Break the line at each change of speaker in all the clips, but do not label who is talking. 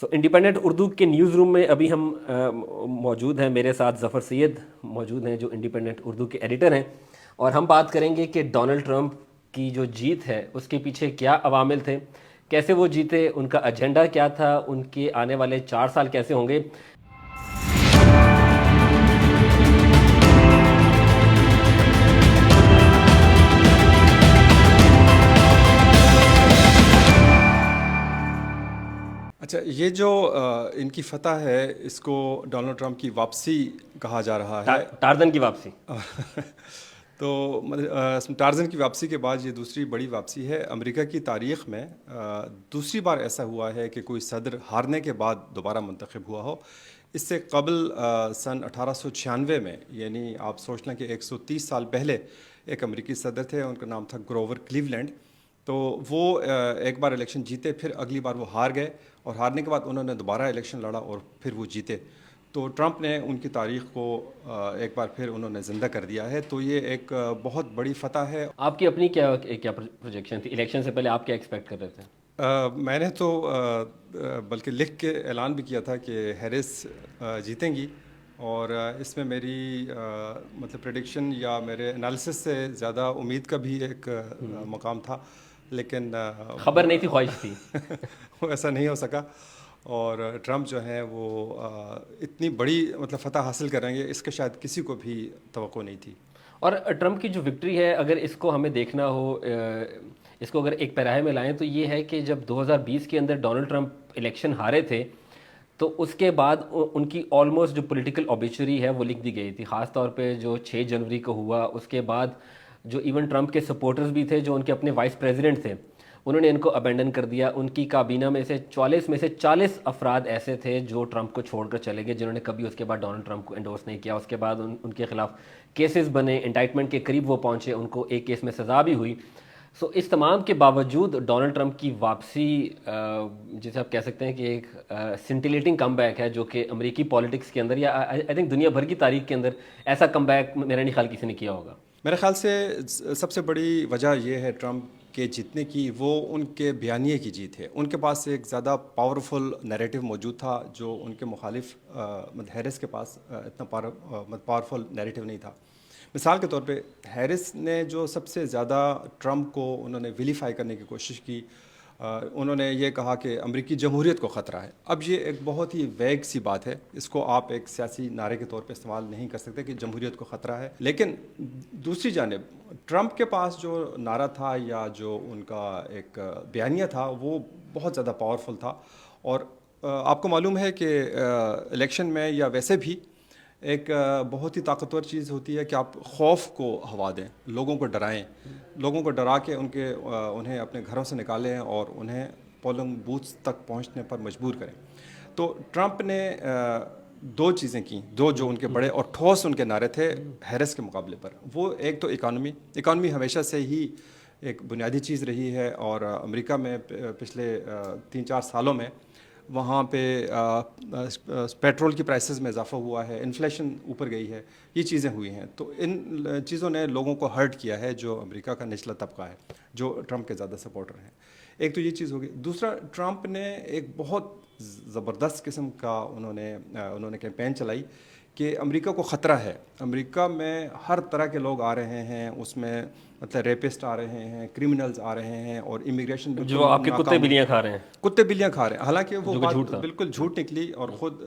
Independent Urdu کے news room میں ابھی ہم موجود ہیں. میرے ساتھ ظفر سید موجود ہیں جو انڈیپینڈنٹ اردو کے ایڈیٹر ہیں, اور ہم بات کریں گے کہ ڈونلڈ ٹرمپ کی جو جیت ہے اس کے پیچھے کیا عوامل تھے, کیسے وہ جیتے, ان کا ایجنڈا کیا تھا, ان کے آنے والے 4 سال کیسے ہوں گے.
اچھا, یہ جو ان کی فتح ہے اس کو ڈونلڈ ٹرمپ کی واپسی کہا جا رہا ہے.
ٹارزن کی واپسی.
تو ٹارزن کی واپسی کے بعد یہ دوسری بڑی واپسی ہے امریکہ کی تاریخ میں. دوسری بار ایسا ہوا ہے کہ کوئی صدر ہارنے کے بعد دوبارہ منتخب ہوا ہو. اس سے قبل سن 1896 میں, یعنی آپ سوچ لیں کہ 130 سال پہلے ایک امریکی صدر تھے, ان کا نام تھا گروور کلیولینڈ. تو وہ ایک بار الیکشن جیتے, پھر اگلی بار وہ ہار گئے, اور ہارنے کے بعد انہوں نے دوبارہ الیکشن لڑا اور پھر وہ جیتے. تو ٹرمپ نے ان کی تاریخ کو ایک بار پھر انہوں نے زندہ کر دیا ہے. تو یہ ایک بہت بڑی فتح ہے.
آپ کی اپنی کیا پروجیکشن تھی الیکشن سے پہلے, آپ کیا ایکسپیکٹ کر رہے تھے؟
میں نے تو بلکہ لکھ کے اعلان بھی کیا تھا کہ ہیرس جیتیں گی, اور اس میں میری مطلب پریڈکشن یا میرے انالیسس سے زیادہ امید کا بھی ایک مقام تھا, لیکن
خبر نہیں تھی, خواہش تھی.
وہ ایسا نہیں ہو سکا, اور ٹرمپ جو ہیں وہ اتنی بڑی مطلب فتح حاصل کریں گے اس کے شاید کسی کو بھی توقع نہیں تھی.
اور ٹرمپ کی جو وکٹری ہے, اگر اس کو ہمیں دیکھنا ہو, اس کو اگر ایک پیراہے میں لائیں تو یہ ہے کہ جب 2020 کے اندر ڈونلڈ ٹرمپ الیکشن ہارے تھے تو اس کے بعد ان کی آلموسٹ جو پولیٹیکل اوبیچری ہے وہ لکھ دی گئی تھی, خاص طور پہ جو 6 جنوری کو ہوا. اس کے بعد جو ایون ٹرمپ کے سپورٹرز بھی تھے, جو ان کے اپنے وائس پریزیڈنٹ تھے, انہوں نے ان کو ابینڈن کر دیا. ان کی کابینہ میں سے 44 میں سے 40 افراد ایسے تھے جو ٹرمپ کو چھوڑ کر چلے گئے, جنہوں نے کبھی اس کے بعد ڈونلڈ ٹرمپ کو انڈورس نہیں کیا. اس کے بعد ان کے خلاف کیسز بنے, انڈائٹمنٹ کے قریب وہ پہنچے, ان کو ایک کیس میں سزا بھی ہوئی. اس تمام کے باوجود ڈونلڈ ٹرمپ کی واپسی, جسے آپ کہہ سکتے ہیں کہ ایک سنٹیلیٹنگ کم بیک ہے, جو کہ امریکی پالیٹکس کے اندر یا آئی تھنک دنیا بھر کی تاریخ کے اندر ایسا کم بیک میرا نہیں خیال کسی نے کیا ہوگا.
میرے خیال سے سب سے بڑی وجہ یہ ہے ٹرمپ کے جیتنے کی, وہ ان کے بیانیے کی جیت ہے. ان کے پاس ایک زیادہ پاورفل نیریٹو موجود تھا جو ان کے مخالف ہیرس کے پاس اتنا پاورفل نیریٹو نہیں تھا. مثال کے طور پہ ہیرس نے جو سب سے زیادہ ٹرمپ کو انہوں نے ویلیفائی کرنے کی کوشش کی, انہوں نے یہ کہا کہ امریکی جمہوریت کو خطرہ ہے. اب یہ ایک بہت ہی ویگ سی بات ہے, اس کو آپ ایک سیاسی نعرے کے طور پہ استعمال نہیں کر سکتے کہ جمہوریت کو خطرہ ہے. لیکن دوسری جانب ٹرمپ کے پاس جو نعرہ تھا یا جو ان کا ایک بیانیہ تھا وہ بہت زیادہ پاورفل تھا. اور آپ کو معلوم ہے کہ الیکشن میں یا ویسے بھی ایک بہت ہی طاقتور چیز ہوتی ہے کہ آپ خوف کو ہوا دیں, لوگوں کو ڈرائیں, لوگوں کو ڈرا کے انہیں اپنے گھروں سے نکالیں اور انہیں پولنگ بوتھس تک پہنچنے پر مجبور کریں. تو ٹرمپ نے 2 چیزیں کیں, 2 جو ان کے بڑے اور ٹھوس ان کے نعرے تھے ہیرس کے مقابلے پر. وہ ایک تو اکانومی ہمیشہ سے ہی ایک بنیادی چیز رہی ہے, اور امریکہ میں پچھلے 3-4 سالوں میں وہاں پہ پیٹرول کی پرائسز میں اضافہ ہوا ہے, انفلیشن اوپر گئی ہے, یہ چیزیں ہوئی ہیں. تو ان چیزوں نے لوگوں کو ہرٹ کیا ہے جو امریکہ کا نچلا طبقہ ہے, جو ٹرمپ کے زیادہ سپورٹر ہیں. ایک تو یہ چیز ہوگی. دوسرا, ٹرمپ نے ایک بہت زبردست قسم کا انہوں نے کیمپین چلائی کہ امریکہ کو خطرہ ہے. امریکہ میں ہر طرح کے لوگ آ رہے ہیں, اس میں مطلب ریپسٹ آ رہے ہیں, کرمنلز آ رہے ہیں, اور امیگریشن
جو آپ کے کتے بلیاں کھا رہے ہیں.
حالانکہ وہ بات بالکل جھوٹ نکلی, اور خود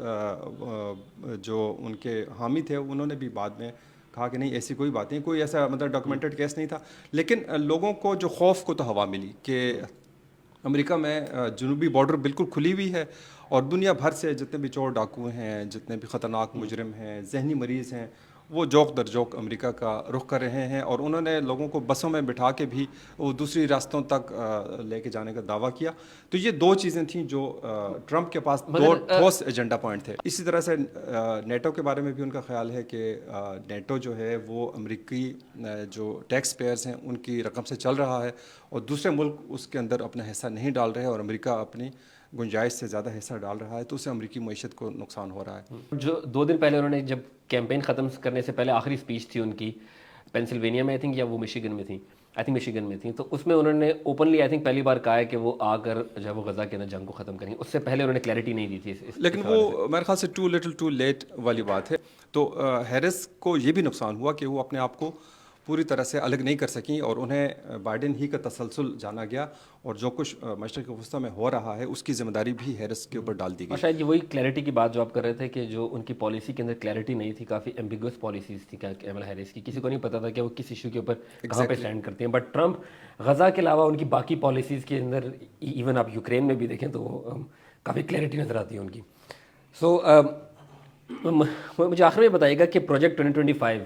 جو ان کے حامی تھے انہوں نے بھی بعد میں کہا کہ نہیں ایسی کوئی بات نہیں, کوئی ایسا مطلب ڈاکومنٹڈ کیس نہیں تھا. لیکن لوگوں کو جو خوف کو تو ہوا ملی کہ امریکہ میں جنوبی بارڈر بالکل کھلی ہوئی ہے, اور دنیا بھر سے جتنے بھی چور ڈاکو ہیں, جتنے بھی خطرناک مجرم ہیں, ذہنی مریض ہیں, وہ جوک در جوک امریکہ کا رخ کر رہے ہیں. اور انہوں نے لوگوں کو بسوں میں بٹھا کے بھی وہ دوسری راستوں تک لے کے جانے کا دعویٰ کیا. تو یہ 2 چیزیں تھیں جو ٹرمپ کے پاس 2 ٹھوس ایجنڈا پوائنٹ تھے. اسی طرح سے نیٹو کے بارے میں بھی ان کا خیال ہے کہ نیٹو جو ہے وہ امریکی جو ٹیکس پیئرز ہیں ان کی رقم سے چل رہا ہے, اور دوسرے ملک اس کے اندر اپنا حصہ نہیں ڈال رہے, اور امریکہ اپنی گنجائش سے زیادہ حصہ ڈال رہا ہے. تو اس سے امریکی معیشت کو نقصان ہو رہا ہے.
جو 2 دن پہلے انہوں نے جب کیمپین ختم کرنے سے پہلے آخری اسپیچ تھی ان کی پینسلوینیا میں, آئی تھنک, یا وہ مشیگن میں تھی, آئی تھنک مشیگن میں تھیں، تو اس میں انہوں نے اوپنلی آئی تھنک پہلی بار کہا ہے کہ وہ آ کر جو ہے وہ غزہ کے اندر جنگ کو ختم کریں گے. اس سے پہلے انہوں نے کلیئرٹی نہیں دی تھی
لیکن وہ میرے خیال سے ٹو لٹل ٹو لیٹ والی بات ہے. تو ہیرس کو یہ بھی نقصان ہوا کہ وہ اپنے آپ کو پوری طرح سے الگ نہیں کر سکیں اور انہیں بائیڈن ہی کا تسلسل جانا گیا اور جو کچھ مشرق وسطیٰ میں ہو رہا ہے اس کی ذمہ داری بھی ہیرس کے اوپر ڈال دی گئی.
اور شاید یہ وہی کلیئرٹی کی بات جو آپ کر رہے تھے کہ جو ان کی پالیسی کے اندر کلیئرٹی نہیں تھی، کافی ایمبیگوس پالیسیز تھی کیملا ہیرس کی، کسی کو نہیں پتا تھا کہ وہ کس ایشو کے اوپر کہاں پہ اسٹینڈ کرتے ہیں. بٹ ٹرمپ غزہ کے علاوہ ان کی باقی پالیسیز کے اندر، ایون آپ یوکرین میں بھی دیکھیں تو کافی کلیئرٹی نظر آتی ہے ان کی. سو مجھے آخر میں بتائیے گا کہ پروجیکٹ 2025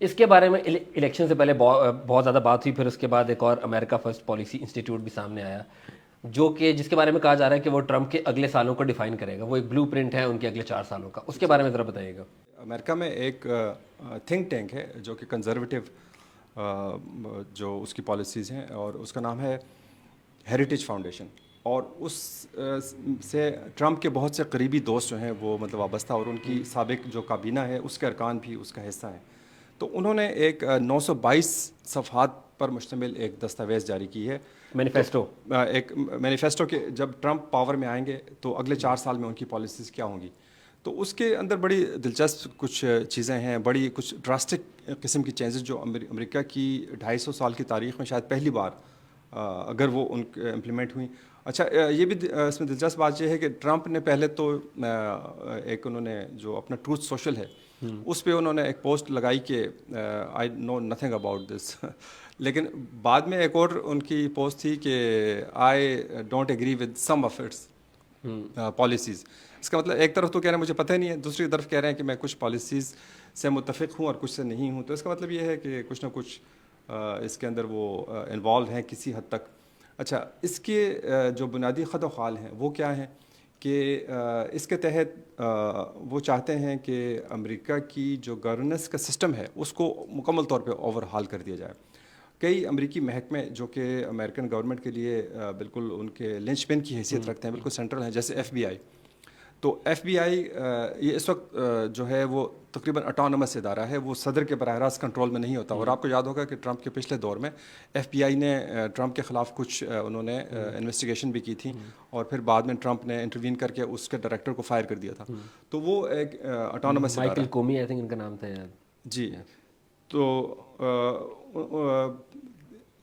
اس کے بارے میں الیکشن سے پہلے بہت زیادہ بات ہوئی، پھر اس کے بعد ایک اور امریکہ فرسٹ پالیسی انسٹیٹیوٹ بھی سامنے آیا جو کہ جس کے بارے میں کہا جا رہا ہے کہ وہ ٹرمپ کے اگلے سالوں کو ڈیفائن کرے گا، وہ ایک بلو پرنٹ ہے ان کے اگلے 4 سالوں کا. اس کے بارے میں ذرا بتائیے گا.
امریکہ میں ایک تھنک ٹینک ہے جو کہ کنزرویٹو جو اس کی پالیسیز ہیں، اور اس کا نام ہے ہیریٹیج فاؤنڈیشن، اور اس سے ٹرمپ کے بہت سے قریبی دوست جو ہیں وہ مطلب وابستہ، اور ان کی سابق جو کابینہ ہے اس کے ارکان بھی اس کا حصہ ہیں. تو انہوں نے ایک 922 صفحات پر مشتمل ایک دستاویز جاری کی ہے،
مینیفیسٹو.
ایک مینیفیسٹو کہ جب ٹرمپ پاور میں آئیں گے تو اگلے 4 سال میں ان کی پالیسیز کیا ہوں گی. تو اس کے اندر بڑی دلچسپ کچھ چیزیں ہیں، بڑی کچھ ڈراسٹک قسم کی چینجز جو امریکہ کی 250 سال کی تاریخ میں شاید پہلی بار اگر وہ ان امپلیمنٹ ہوئیں. اچھا، یہ بھی اس میں دلچسپ بات یہ ہے کہ ٹرمپ نے پہلے تو ایک انہوں نے جو اپنا ٹروتھ سوشل ہے اس پہ انہوں نے ایک پوسٹ لگائی کہ آئی نو نتھنگ اباؤٹ دس، لیکن بعد میں ایک اور ان کی پوسٹ تھی کہ I don't agree with some of its policies. اس کا مطلب ایک طرف تو کہہ رہے ہیں مجھے پتہ نہیں ہے، دوسری طرف کہہ رہے ہیں کہ میں کچھ پالیسیز سے متفق ہوں اور کچھ سے نہیں ہوں. تو اس کا مطلب یہ ہے کہ کچھ نہ کچھ اس کے اندر وہ انوالو ہیں کسی حد تک. اچھا، اس کے جو بنیادی خط و خال ہیں وہ کیا ہیں کہ اس کے تحت وہ چاہتے ہیں کہ امریکہ کی جو گورننس کا سسٹم ہے اس کو مکمل طور پہ اوور ہال کر دیا جائے. کئی امریکی محکمے جو کہ امریکن گورنمنٹ کے لیے بالکل ان کے لنچ پن کی حیثیت رکھتے ہیں، بالکل سینٹرل ہیں، جیسے ایف بی آئی. تو ایف بی آئی یہ اس وقت جو ہے وہ تقریباً اٹانومس ادارہ ہے، وہ صدر کے براہ راست کنٹرول میں نہیں ہوتا. اور آپ کو یاد ہوگا کہ ٹرمپ کے پچھلے دور میں ایف بی آئی نے ٹرمپ کے خلاف کچھ انہوں نے انویسٹیگیشن بھی کی تھی، اور پھر بعد میں ٹرمپ نے انٹروین کر کے اس کے ڈائریکٹر کو فائر کر دیا تھا. تو وہ ایک اٹانومس ادارہ
مائیکل کومی آئی تھنک ان کا نام تھا یار.
جی. تو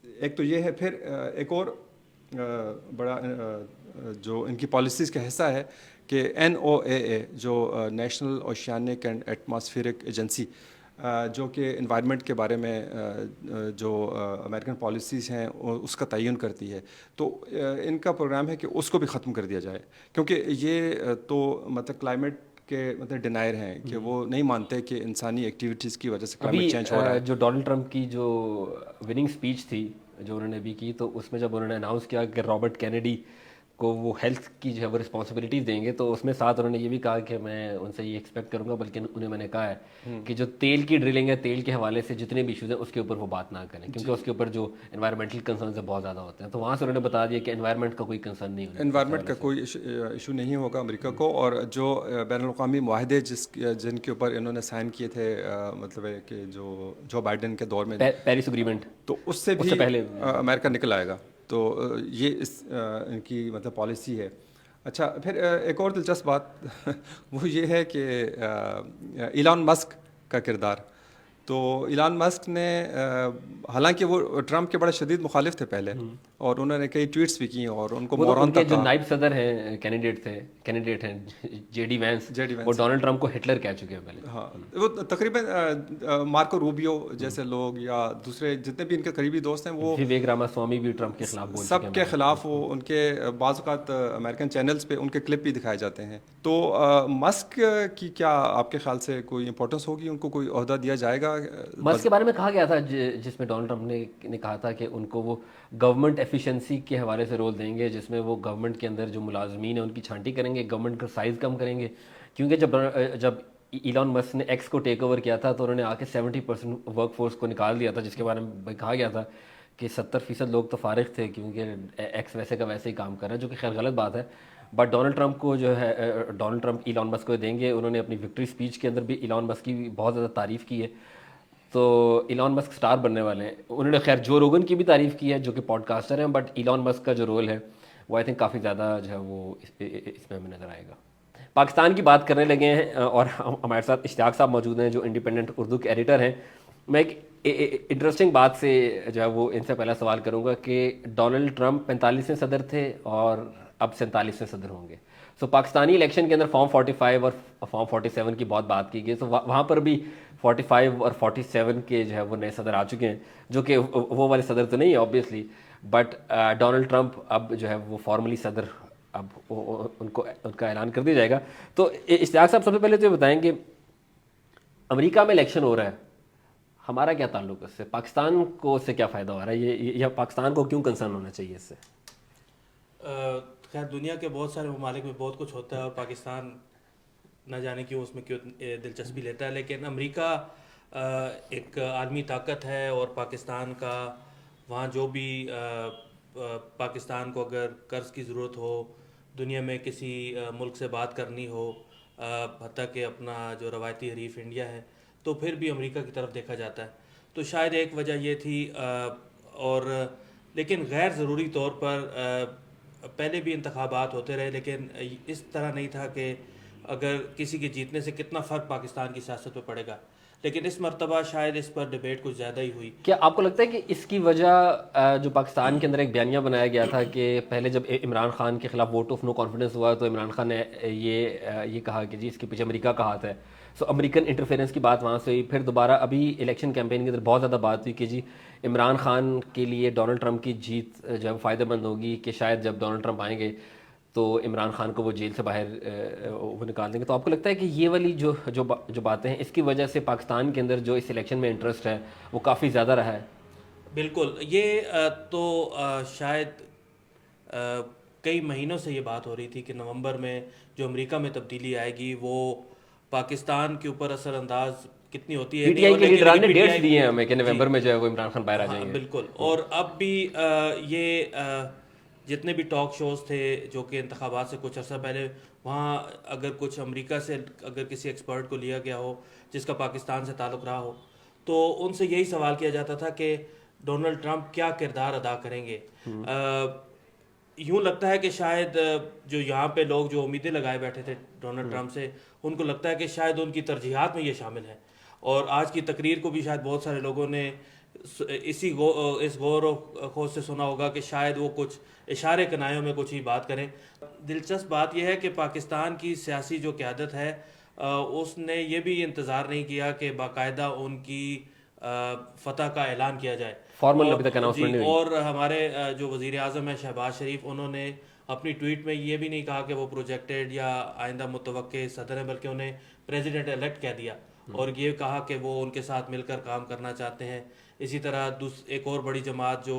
ایک تو یہ ہے، پھر ایک اور بڑا جو ان کی پالیسیز کا حصہ ہے کہ NOAA جو national oceanic and atmospheric agency, جو کہ انوائرمنٹ کے بارے میں جو امریکن پالیسیز ہیں اس کا تعین کرتی ہے. تو ان کا پروگرام ہے کہ اس کو بھی ختم کر دیا جائے، کیونکہ یہ تو مطلب کلائمیٹ کے مطلب ڈینائر ہیں کہ وہ نہیں مانتے کہ انسانی ایکٹیویٹیز کی وجہ سے کلائمیٹ چینج ہو رہا ہے.
جو ڈونلڈ ٹرمپ کی جو وننگ اسپیچ تھی جو انہوں نے بھی کی، تو اس میں جب انہوں نے اناؤنس کیا کہ رابرٹ کینیڈی کو وہ ہیلتھ کی جو ہے وہ رسپانسبلٹیز دیں گے، تو اس میں ساتھ انہوں نے یہ بھی کہا کہ میں ان سے یہ ایکسپیکٹ کروں گا، بلکہ انہیں میں نے کہا ہے کہ جو تیل کی ڈرلنگ ہے، تیل کے حوالے سے جتنے بھی ایشوز ہیں اس کے اوپر وہ بات نہ کریں، کیونکہ اس کے اوپر جو انوائرمنٹل کنسرنز بہت زیادہ ہوتے ہیں. تو وہاں سے انہوں نے بتا دیا کہ انوائرمنٹ کا کوئی کنسرن نہیں ہوگا،
انوائرمنٹ کا کوئی ایشو نہیں ہوگا امریکہ کو. اور جو بین الاقوامی معاہدے جن کے اوپر انہوں نے سائن کیے تھے، مطلب ہے کہ جو بائیڈن کے دور میں
پیرس اگریمنٹ،
تو اس سے بھی
پہلے
امریکہ نکل آئے گا. تو یہ ان کی مطلب پالیسی ہے. اچھا، پھر ایک اور دلچسپ بات وہ یہ ہے کہ ایلان مسک کا کردار. تو ایلان مسک نے حالانکہ وہ ٹرمپ کے بڑے شدید مخالف تھے پہلے، اور انہوں نے کئی ٹویٹس بھی کی اور ان کو موران
تک جو نائب صدر ہیں کینڈیڈیٹ ہیں جے ڈی وینس، وہ ڈونلڈ ٹرمپ کو ہٹلر کہہ چکے ہیں پہلے.
ہاں، وہ تقریباً مارکو روبیو جیسے لوگ یا دوسرے جتنے بھی ان کے قریبی دوست ہیں، وہ
وویک راما سوامی بھی ٹرمپ کے خلاف بول
سب کے خلاف. وہ ان کے بعض اوقات امریکن چینلز پہ ان کے کلپ بھی دکھائے جاتے ہیں. تو مسک کی کیا آپ کے خیال سے کوئی امپورٹنس ہوگی، ان کو کوئی عہدہ دیا جائے گا؟
مسک کے بارے میں کہا گیا تھا جس میں ڈونلڈ ٹرمپ نے کہا تھا کہ ان کو وہ گورنمنٹ ایفیشنسی کے حوالے سے رول دیں گے، جس میں وہ گورنمنٹ کے اندر جو ملازمین ہیں ان کی چھانٹی کریں گے، گورنمنٹ کا سائز کم کریں گے. کیونکہ جب ایلان مسک نے ایکس کو ٹیک اوور کیا تھا تو انہوں نے آ کے 70% ورک فورس کو نکال دیا تھا، جس کے بارے میں کہا گیا تھا کہ 70% لوگ تو فارغ تھے کیونکہ ایکس ویسے کا ویسے ہی کام کر رہا ہے، جو کہ خیر غلط بات ہے. بٹ ڈونلڈ ٹرمپ کو جو ہے ڈونلڈ ٹرمپ ایلان مسک کو دیں گے. انہوں نے اپنی وکٹری اسپیچ کے اندر بھی ایلان مسک کی بہت زیادہ تعریف کی ہے. تو ایلان مسک سٹار بننے والے ہیں. انہوں نے خیر جو روگن کی بھی تعریف کی ہے جو کہ پوڈ کاسٹر ہیں, بٹ ایلان مسک کا جو رول ہے وہ آئی تھنک کافی زیادہ جو ہے وہ اس میں ہمیں نظر آئے گا. پاکستان کی بات کرنے لگے ہیں اور ہمارے ساتھ اشتیاق صاحب موجود ہیں جو انڈیپینڈنٹ اردو کے ایڈیٹر ہیں. میں ایک انٹرسٹنگ بات سے جو ہے وہ ان سے پہلا سوال کروں گا کہ ڈونلڈ ٹرمپ 45ویں صدر تھے اور اب 47ویں صدر ہوں گے. سو پاکستانی الیکشن کے اندر فارم 45 اور فارم 47 کی بہت بات کی گئی. سو وہاں پر بھی 45 اور 47 کے جو ہے وہ نئے صدر آ چکے ہیں, جو کہ وہ والے صدر تو نہیں ہے آبویسلی, بٹ ڈونلڈ ٹرمپ اب جو ہے وہ فارملی صدر اب ان کا اعلان کر دیا جائے گا. تو اشتیاق صاحب سب سے پہلے تو یہ بتائیں کہ امریکہ میں الیکشن ہو رہا ہے, ہمارا کیا تعلق ہے اس سے, پاکستان کو اس سے کیا فائدہ ہو رہا ہے, یا پاکستان کو کیوں کنسرن ہونا چاہیے اس سے؟
خیر دنیا کے بہت سارے ممالک میں بہت کچھ ہوتا ہے اور پاکستان نہ جانے کیوں اس میں کیوں دلچسپی لیتا ہے, لیکن امریکہ ایک عالمی طاقت ہے اور پاکستان کا وہاں جو بھی پاکستان کو اگر قرض کی ضرورت ہو, دنیا میں کسی ملک سے بات کرنی ہو, حتیٰ کہ اپنا جو روایتی حریف انڈیا ہے, تو پھر بھی امریکہ کی طرف دیکھا جاتا ہے. تو شاید ایک وجہ یہ تھی, اور لیکن غیر ضروری طور پر پہلے بھی انتخابات ہوتے رہے, لیکن اس طرح نہیں تھا کہ اگر کسی کے جیتنے سے کتنا فرق پاکستان کی سیاست پہ پڑے گا. لیکن اس مرتبہ شاید اس پر ڈیبیٹ کچھ زیادہ ہی ہوئی.
کیا آپ کو لگتا ہے کہ اس کی وجہ جو پاکستان کے اندر ایک بیانیہ بنایا گیا تھا کہ پہلے جب عمران خان کے خلاف ووٹ آف نو کانفیڈنس ہوا تو عمران خان نے یہ کہا کہ جی اس کے پیچھے امریکہ کا ہاتھ ہے, سو امریکن انٹرفیئرنس کی بات وہاں سے ہوئی. پھر دوبارہ ابھی الیکشن کیمپین کے اندر بہت زیادہ بات ہوئی کہ جی عمران خان کے لیے ڈونلڈ ٹرمپ کی جیت جو ہے فائدہ مند ہوگی, کہ شاید جب ڈونلڈ ٹرمپ آئیں گے تو عمران خان کو وہ جیل سے باہر وہ نکال دیں گے. تو آپ کو لگتا ہے کہ یہ والی جو باتیں ہیں اس کی وجہ سے پاکستان کے اندر جو اس الیکشن میں انٹرسٹ ہے وہ کافی زیادہ رہا ہے؟
بالکل, یہ تو شاید کئی مہینوں سے یہ بات ہو رہی تھی کہ نومبر میں جو امریکہ میں تبدیلی آئے گی وہ پاکستان کے اوپر اثر انداز کتنی ہوتی ہے.
پی ٹی آئی کے لیڈران نے ڈیٹس دیے ہیں ہمیں کہ
جی
نومبر میں جو ہے وہ عمران خان باہر آ جائیں گے.
بالکل, اور اب بھی یہ جتنے بھی ٹاک شوز تھے جو کہ انتخابات سے کچھ عرصہ پہلے, وہاں اگر کچھ امریکہ سے اگر کسی ایکسپرٹ کو لیا گیا ہو جس کا پاکستان سے تعلق رہا ہو, تو ان سے یہی سوال کیا جاتا تھا کہ ڈونلڈ ٹرمپ کیا کردار ادا کریں گے. یوں لگتا ہے کہ شاید جو یہاں پہ لوگ جو امیدیں لگائے بیٹھے تھے ڈونلڈ ٹرمپ سے, ان کو لگتا ہے کہ شاید ان کی ترجیحات میں یہ شامل ہے. اور آج کی تقریر کو بھی شاید بہت سارے لوگوں نے اس غور و خوض سے سنا ہوگا کہ شاید وہ کچھ اشارے کنایوں میں کچھ ہی بات کریں. دلچسپ بات یہ ہے کہ پاکستان کی سیاسی جو قیادت ہے اس نے یہ بھی انتظار نہیں کیا کہ باقاعدہ ان کی فتح کا اعلان کیا جائے.
فارمل ابھی تک اناؤنسمنٹ نہیں ہوئی.
اور ہمارے جو وزیر اعظم ہیں شہباز شریف, انہوں نے اپنی ٹویٹ میں یہ بھی نہیں کہا کہ وہ پروجیکٹڈ یا آئندہ متوقع صدر ہیں, بلکہ انہیں پریزیڈنٹ الیکٹ کہہ دیا اور یہ کہا کہ وہ ان کے ساتھ مل کر کام کرنا چاہتے ہیں. اسی طرح ایک اور بڑی جماعت جو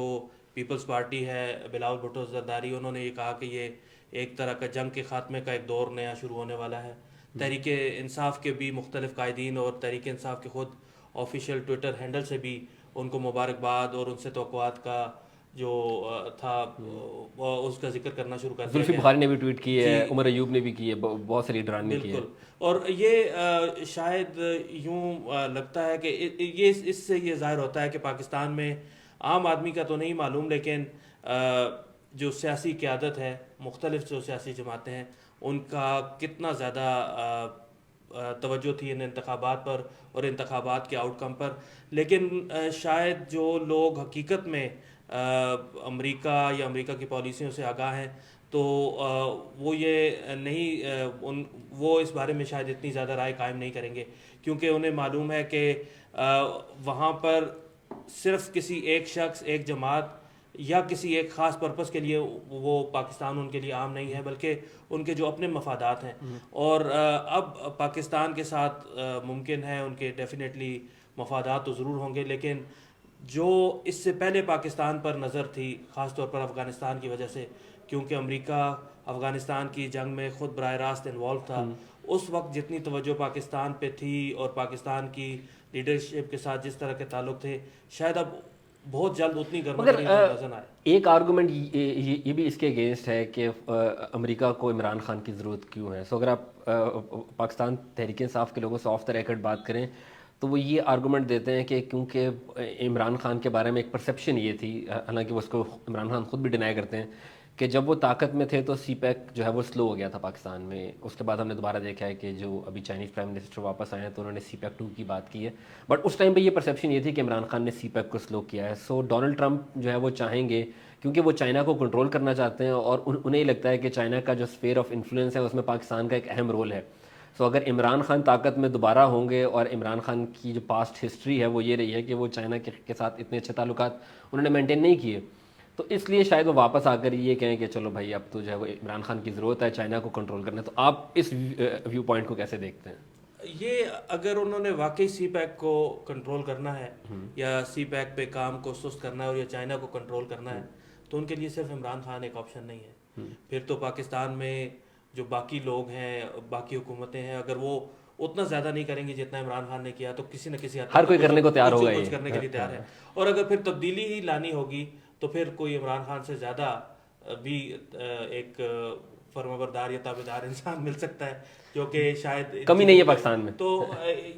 پیپلز پارٹی ہے, بلاول بھٹو زرداری, انہوں نے یہ کہا کہ یہ ایک طرح کا جنگ کے خاتمے کا ایک دور نیا شروع ہونے والا ہے. تحریک انصاف کے بھی مختلف قائدین اور تحریک انصاف کے خود آفیشیل ٹویٹر ہینڈل سے بھی ان کو مبارکباد اور ان سے توقعات کا جو تھا اس کا ذکر کرنا شروع کر دیا.
زلفی بخاری نے بھی ٹویٹ کی ہے, عمر ایوب نے بھی کی ہے, بہت سے لیڈران نے کی ہے.
بالکل, اور یہ شاید یوں لگتا ہے کہ یہ اس سے یہ ظاہر ہوتا ہے کہ پاکستان میں عام آدمی کا تو نہیں معلوم, لیکن جو سیاسی قیادت ہے, مختلف جو سیاسی جماعتیں ہیں, ان کا کتنا زیادہ توجہ تھی ان انتخابات پر اور انتخابات کے آؤٹ کم پر. لیکن شاید جو لوگ حقیقت میں امریکہ یا امریکہ کی پالیسیوں سے آگاہ ہیں تو وہ یہ نہیں وہ اس بارے میں شاید اتنی زیادہ رائے قائم نہیں کریں گے, کیونکہ انہیں معلوم ہے کہ وہاں پر صرف کسی ایک شخص, ایک جماعت یا کسی ایک خاص پرپس کے لیے وہ پاکستان ان کے لیے عام نہیں ہے, بلکہ ان کے جو اپنے مفادات ہیں. اور اب پاکستان کے ساتھ ممکن ہے ان کے ڈیفینیٹلی مفادات تو ضرور ہوں گے, لیکن جو اس سے پہلے پاکستان پر نظر تھی, خاص طور پر افغانستان کی وجہ سے, کیونکہ امریکہ افغانستان کی جنگ میں خود براہ راست انوالو تھا, اس وقت جتنی توجہ پاکستان پہ تھی اور پاکستان کی لیڈرشپ کے ساتھ جس طرح کے تعلق تھے, شاید اب بہت جلد اتنی گرمگری نظر آئے.
ایک آرگومنٹ یہ بھی اس کے اگینسٹ ہے کہ امریکہ کو عمران خان کی ضرورت کیوں ہے. سو اگر آپ پاکستان تحریک انصاف کے لوگوں سے آف دا ریکارڈ بات کریں تو وہ یہ آرگومنٹ دیتے ہیں کہ کیونکہ عمران خان کے بارے میں ایک پرسیپشن یہ تھی، حالانکہ وہ اس کو عمران خان خود بھی ڈینائی کرتے ہیں، کہ جب وہ طاقت میں تھے تو سی پیک جو ہے وہ سلو ہو گیا تھا پاکستان میں. اس کے بعد ہم نے دوبارہ دیکھا ہے کہ جو ابھی چائنیز پرائم منسٹر واپس آئے ہیں تو انہوں نے سی پیک 2 کی بات کی ہے، بٹ اس ٹائم پہ یہ پرسیپشن یہ تھی کہ عمران خان نے سی پیک کو سلو کیا ہے. سو ڈونلڈ ٹرمپ جو ہے وہ چاہیں گے، کیونکہ وہ چائنا کو کنٹرول کرنا چاہتے ہیں اور انہیں لگتا ہے کہ چائنا کا جو اسفیئر آف انفلوئنس ہے اس میں پاکستان کا ایک اہم رول ہے. سو اگر عمران خان طاقت میں دوبارہ ہوں گے، اور عمران خان کی جو پاسٹ ہسٹری ہے وہ یہ رہی ہے کہ وہ چائنا کے ساتھ اتنے اچھے تعلقات انہوں نے مینٹین نہیں کیے، تو اس لیے شاید وہ واپس آ کر یہ کہیں کہ چلو بھائی اب تو جو ہے وہ عمران خان کی ضرورت ہے چائنا کو کنٹرول کرنا. تو آپ اس ویو پوائنٹ کو کیسے دیکھتے ہیں؟
یہ اگر انہوں نے واقعی سی پیک کو کنٹرول کرنا ہے یا سی پیک پہ کام کو سست کرنا ہے اور یا چائنا کو کنٹرول کرنا ہے تو ان کے لیے صرف عمران خان ایک آپشن نہیں ہے. پھر تو پاکستان میں جو باقی لوگ ہیں، باقی حکومتیں ہیں، اگر وہ اتنا زیادہ نہیں کریں گی جتنا عمران خان نے کیا تو کسی نہ کسی حد تک
ہر کوئی کرنے کو تیار ہوگا،
کچھ کرنے کے لیے تیار ہے. اور اگر پھر تبدیلی ہی لانی ہوگی تو پھر کوئی عمران خان سے زیادہ بھی ایک فرمانبردار یا تابعدار انسان مل سکتا ہے جو کہ شاید
کمی نہیں ہے پاکستان میں.
تو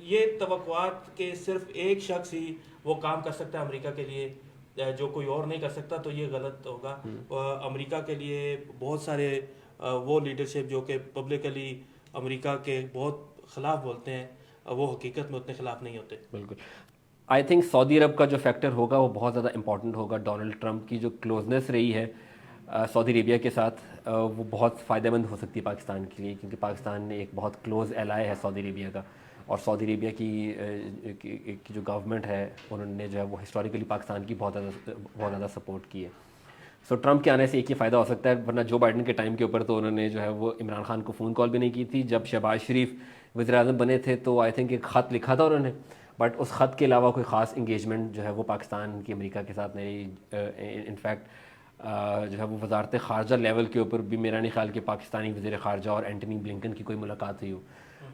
یہ توقعات کہ صرف ایک شخص ہی وہ کام کر سکتا ہے امریکہ کے لیے جو کوئی اور نہیں کر سکتا، تو یہ غلط ہوگا. امریکہ کے لیے بہت سارے وہ لیڈرشپ جو کہ پبلکلی امریکہ کے بہت خلاف بولتے ہیں، وہ حقیقت میں اتنے خلاف نہیں ہوتے.
بالکل. آئی تھنک سعودی عرب کا جو فیکٹر ہوگا وہ بہت زیادہ امپورٹنٹ ہوگا. ڈونلڈ ٹرمپ کی جو کلوزنس رہی ہے سعودی عربیہ کے ساتھ وہ بہت فائدہ مند ہو سکتی ہے پاکستان کے لیے، کیونکہ پاکستان نے ایک بہت کلوز ایلائے ہے سعودی عربیہ کا، اور سعودی عربیہ کی جو گورنمنٹ ہے انہوں نے جو ہے وہ ہسٹوریکلی پاکستان کی بہت زیادہ سپورٹ کی ہے. سو ٹرمپ کے آنے سے ایک ہی فائدہ ہو سکتا ہے، ورنہ جو بائیڈن کے ٹائم کے اوپر تو انہوں نے جو ہے وہ عمران خان کو فون کال بھی نہیں کی تھی. جب شہباز شریف وزیر اعظم بنے تھے تو آئی تھنک ایک خط لکھا تھا انہوں نے، بٹ اس خط کے علاوہ کوئی خاص انگیجمنٹ جو ہے وہ پاکستان کی امریکہ کے ساتھ نہیں. انفیکٹ جو ہے وہ وزارت خارجہ لیول کے اوپر بھی میرا نہیں خیال کہ پاکستانی وزیر خارجہ اور اینٹنی بلنکن کی کوئی ملاقات ہوئی ہو.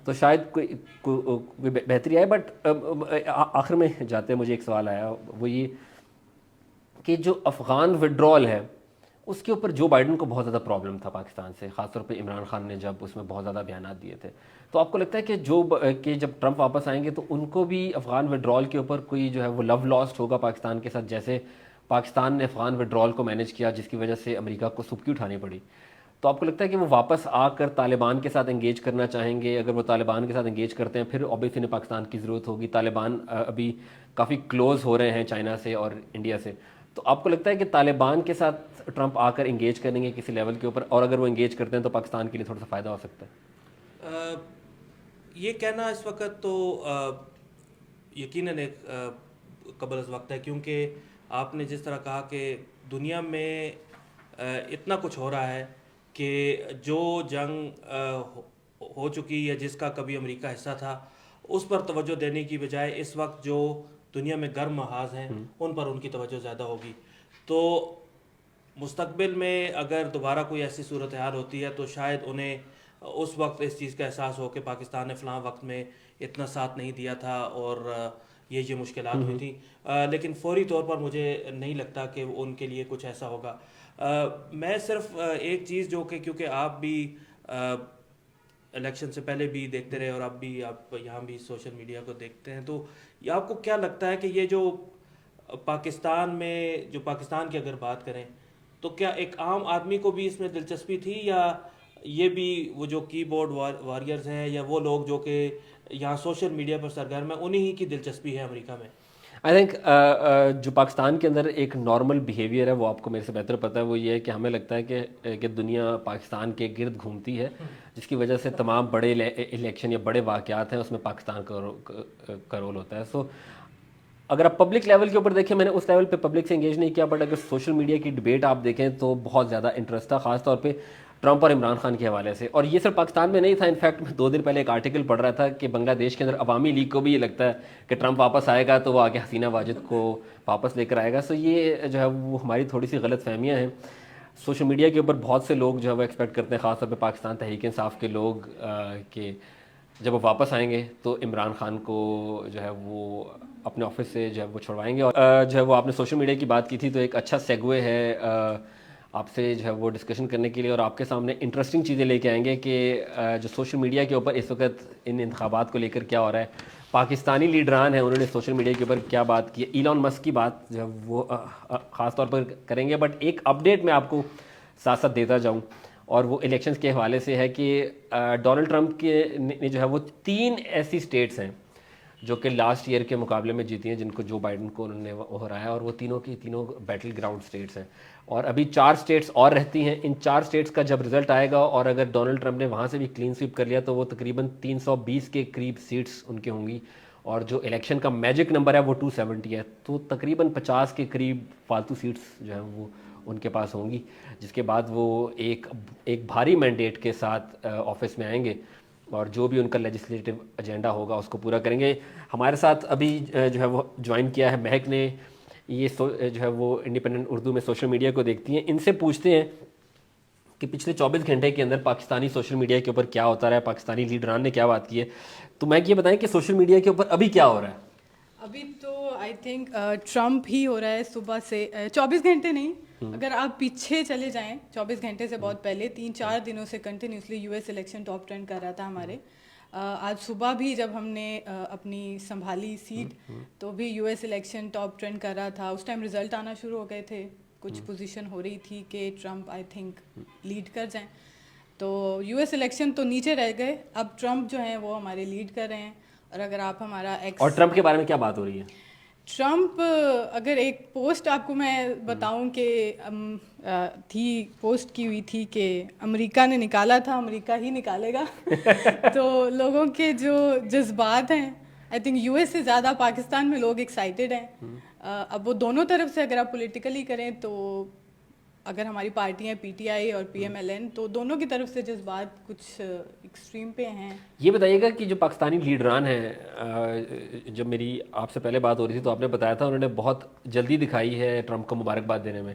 تو شاید کوئی بہتری آئے. بٹ آخر میں جاتے مجھے ایک سوال آیا، وہ یہ کہ جو افغان وڈرال ہے اس کے اوپر جو بائیڈن کو بہت زیادہ پرابلم تھا پاکستان سے، خاص طور پہ عمران خان نے جب اس میں بہت زیادہ بیانات دیے تھے. تو آپ کو لگتا ہے کہ جب ٹرمپ واپس آئیں گے تو ان کو بھی افغان وڈرال کے اوپر کوئی جو ہے وہ لو لاسٹ ہوگا پاکستان کے ساتھ، جیسے پاکستان نے افغان وڈرال کو مینیج کیا جس کی وجہ سے امریکہ کو سبکی اٹھانی پڑی؟ تو آپ کو لگتا ہے کہ وہ واپس آ کر طالبان کے ساتھ انگیج کرنا چاہیں گے؟ اگر وہ طالبان کے ساتھ انگیج کرتے ہیں پھر اوبیسلی پاکستان کی ضرورت ہوگی. طالبان ابھی کافی کلوز ہو رہے ہیں چائنا سے اور انڈیا سے، تو آپ کو لگتا ہے کہ طالبان کے ساتھ ٹرمپ آ کر انگیج کریں گے کسی لیول کے اوپر، اور اگر وہ انگیج کرتے ہیں تو پاکستان کے لیے تھوڑا سا فائدہ ہو سکتا ہے؟
یہ کہنا اس وقت تو یقیناً ایک قبل از وقت ہے، کیونکہ آپ نے جس طرح کہا کہ دنیا میں اتنا کچھ ہو رہا ہے کہ جو جنگ ہو چکی یا جس کا کبھی امریکہ حصہ تھا اس پر توجہ دینے کی بجائے اس وقت جو دنیا میں گرم محاذ ہیں ان پر ان کی توجہ زیادہ ہوگی. تو مستقبل میں اگر دوبارہ کوئی ایسی صورتحال ہوتی ہے تو شاید انہیں اس وقت اس چیز کا احساس ہو کہ پاکستان نے فلاں وقت میں اتنا ساتھ نہیں دیا تھا اور یہ مشکلات ہوئی تھیں. لیکن فوری طور پر مجھے نہیں لگتا کہ ان کے لیے کچھ ایسا ہوگا. میں صرف ایک چیز جو کہ کیونکہ آپ بھی الیکشن سے پہلے بھی دیکھتے رہے اور آپ یہاں بھی سوشل میڈیا کو دیکھتے ہیں، تو آپ کو کیا لگتا ہے کہ یہ جو پاکستان میں جو پاکستان کی اگر بات کریں تو کیا ایک عام آدمی کو بھی اس میں دلچسپی تھی، یا یہ بھی وہ جو کی بورڈ واریئرز ہیں یا وہ لوگ جو کہ یہاں سوشل میڈیا پر سرگرم ہیں انہی ہی کی دلچسپی ہے امریکہ میں؟
آئی تھنک جو پاکستان کے اندر ایک نارمل بیہیویئر ہے وہ آپ کو میرے سے بہتر پتہ ہے، وہ یہ ہے کہ ہمیں لگتا ہے کہ دنیا پاکستان کے گرد گھومتی ہے، جس کی وجہ سے تمام بڑے الیکشن یا بڑے واقعات ہیں اس میں پاکستان کا رول ہوتا ہے. سو اگر آپ پبلک لیول کے اوپر دیکھیں، میں نے اس لیول پہ پبلک سے انگیج نہیں کیا، بٹ اگر سوشل میڈیا کی ڈبیٹ آپ دیکھیں تو بہت زیادہ انٹرسٹ تھا، خاص طور پہ ٹرمپ اور عمران خان کے حوالے سے. اور یہ صرف پاکستان میں نہیں تھا، انفیکٹ میں 2 دن پہلے ایک آرٹیکل پڑھ رہا تھا کہ بنگلہ دیش کے اندر عوامی لیگ کو بھی یہ لگتا ہے کہ ٹرمپ واپس آئے گا تو وہ آگے حسینہ واجد کو واپس لے کر آئے گا. سو یہ جو ہے وہ ہماری تھوڑی سی غلط فہمیاں ہیں. سوشل میڈیا کے اوپر بہت سے لوگ جو ہے وہ ایکسپیکٹ کرتے ہیں، خاص طور پہ پاکستان تحریک انصاف کے لوگ، کہ جب وہ واپس آئیں گے تو عمران خان کو جو ہے وہ اپنے آفس سے جو ہے وہ چھڑوائیں گے. اور جو ہے وہ آپ نے سوشل میڈیا کی بات کی تھی تو ایک اچھا سیگوے ہے آپ سے جو ہے وہ ڈسکشن کرنے کے لیے اور آپ کے سامنے انٹرسٹنگ چیزیں لے کے آئیں گے کہ جو سوشل میڈیا کے اوپر اس وقت ان انتخابات کو لے کر کیا ہو رہا ہے. پاکستانی لیڈران ہیں, انہوں نے سوشل میڈیا کے اوپر کیا بات کی ہے. ایلان مسک کی بات جو ہے وہ خاص طور پر کریں گے, بٹ ایک اپڈیٹ میں آپ کو ساتھ ساتھ دیتا جاؤں, اور وہ الیکشنز کے حوالے سے ہے کہ ڈونلڈ ٹرمپ کے نے جو ہے وہ 3 ایسی اسٹیٹس ہیں جو کہ لاسٹ ایئر کے مقابلے میں جیتی ہیں, جن کو جو بائیڈن کو انہوں نے وہ ہرایا, اور وہ تینوں کی تینوں بیٹل گراؤنڈ اسٹیٹس ہیں, اور ابھی 4 اسٹیٹس اور رہتی ہیں. ان 4 اسٹیٹس کا جب رزلٹ آئے گا اور اگر ڈونلڈ ٹرمپ نے وہاں سے بھی کلین سویپ کر لیا تو وہ تقریباً 320 کے قریب سیٹس ان کے ہوں گی, اور جو الیکشن کا میجک نمبر ہے وہ 270 ہے, تو تقریباً 50 کے قریب فالتو سیٹس جو ہیں وہ ان کے پاس ہوں گی, جس کے بعد وہ ایک بھاری مینڈیٹ کے ساتھ آفس میں آئیں گے اور جو بھی ان کا لیجسلیٹو ایجنڈا ہوگا اس کو پورا کریں گے. ہمارے ساتھ ابھی جو ہے وہ جوائن کیا ہے مہک نے, یہ جو ہے وہ انڈیپینڈنٹ اردو میں سوشل میڈیا کو دیکھتی ہیں. ان سے پوچھتے ہیں کہ پچھلے 24 گھنٹے کے اندر پاکستانی سوشل میڈیا کے اوپر کیا ہوتا رہا ہے, پاکستانی لیڈران نے کیا بات کی ہے. تو مہک یہ بتائیں کہ سوشل میڈیا کے اوپر ابھی کیا ہو رہا ہے.
ابھی تو آئی تھنک ٹرمپ ہی ہو رہا ہے صبح سے. 24 گھنٹے نہیں, اگر آپ پیچھے چلے جائیں 24 گھنٹے سے بہت پہلے 3-4 دنوں سے continuously U S election top trend کر رہا تھا ہمارے. آج صبح بھی جب ہم نے اپنی سنبھالی سیٹ تو بھی U S election top trend کر رہا تھا. اس ٹائم رزلٹ آنا شروع ہو گئے تھے, کچھ پوزیشن ہو رہی تھی کہ ٹرمپ آئی تھنک لیڈ کر جائیں, تو یو ایس الیکشن تو نیچے رہ گئے. اب ٹرمپ جو ہیں وہ ہمارے لیڈ کر رہے ہیں. اور اگر آپ ہمارا
اور ٹرمپ کے بارے میں کیا بات ہو رہی ہے.
ٹرمپ اگر ایک پوسٹ آپ کو میں بتاؤں کہ تھی پوسٹ کی ہوئی تھی کہ امریکہ نے نکالا تھا, امریکہ ہی نکالے گا. تو لوگوں کے جو جذبات ہیں آئی تھنک یو ایس سے زیادہ پاکستان میں لوگ ایکسائٹیڈ ہیں. اب وہ دونوں طرف سے اگر آپ پولیٹیکلی کریں تو اگر ہماری پارٹیاں پی ٹی آئی اور پی ایم ایل این تو دونوں کی طرف سے جذبات کچھ ایکسٹریم پہ ہیں.
یہ بتائیے گا کہ جو پاکستانی لیڈران ہیں, جب میری آپ سے پہلے بات ہو رہی تھی تو آپ نے بتایا تھا انہوں نے بہت جلدی دکھائی ہے ٹرمپ کو مبارکباد دینے میں.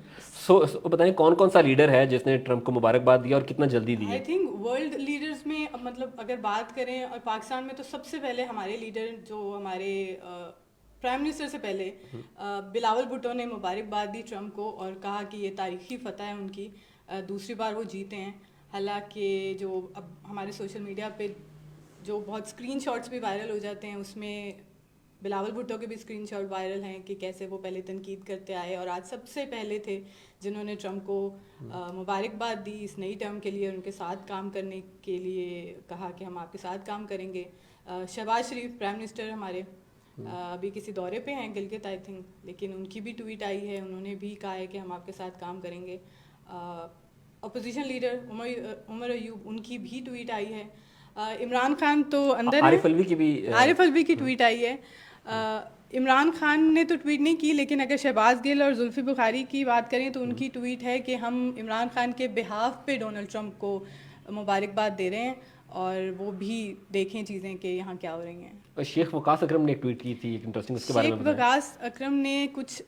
بتائیں کون کون سا لیڈر ہے جس نے ٹرمپ کو مبارکباد دیا اور کتنا جلدی دی ہے.
آئی تھنک ورلڈ لیڈرز میں مطلب اگر بات کریں اور پاکستان میں تو سب سے پہلے ہمارے لیڈر جو ہمارے پرائم منسٹر سے پہلے بلاول بھٹو نے مبارکباد دی ٹرمپ کو اور کہا کہ یہ تاریخی فتح ہے ان کی, دوسری بار وہ جیتے ہیں. حالانکہ جو اب ہمارے سوشل میڈیا پہ جو بہت اسکرین شاٹس بھی وائرل ہو جاتے ہیں اس میں بلاول بھٹو کے بھی اسکرین شاٹ وائرل ہیں کہ کیسے وہ پہلے تنقید کرتے آئے اور آج سب سے پہلے تھے جنہوں نے ٹرمپ کو مبارکباد دی اس نئی ٹرم کے لیے, ان کے ساتھ کام کرنے کے لیے کہا کہ ہم آپ کے ساتھ کام کریں گے. شہباز شریف پرائم منسٹر ہمارے ابھی کسی دورے پہ ہیں گلگت آئی تھنک, لیکن ان کی بھی ٹویٹ آئی ہے, انہوں نے بھی کہا ہے کہ ہم آپ کے ساتھ کام کریں گے. اپوزیشن لیڈر عمر ایوب ان کی بھی ٹویٹ آئی ہے. عمران خان تو اندر ہے, عارف الوی کی ٹویٹ آئی ہے. عمران خان نے تو ٹویٹ نہیں کی, لیکن اگر شہباز گل اور زلفی بخاری کی بات کریں تو ان کی ٹویٹ ہے کہ ہم عمران خان کے بہاف پہ ڈونلڈ ٹرمپ کو مبارکباد دے رہے ہیں, اور وہ بھی دیکھیں چیزیں کہ یہاں کیا ہو رہی ہیں.
شیخ وقاص اکرم نے ایک ٹویٹ کی تھی ایک انٹرسٹنگ, اس کے بارے میں
شیخ وقاص اکرم نے کچھ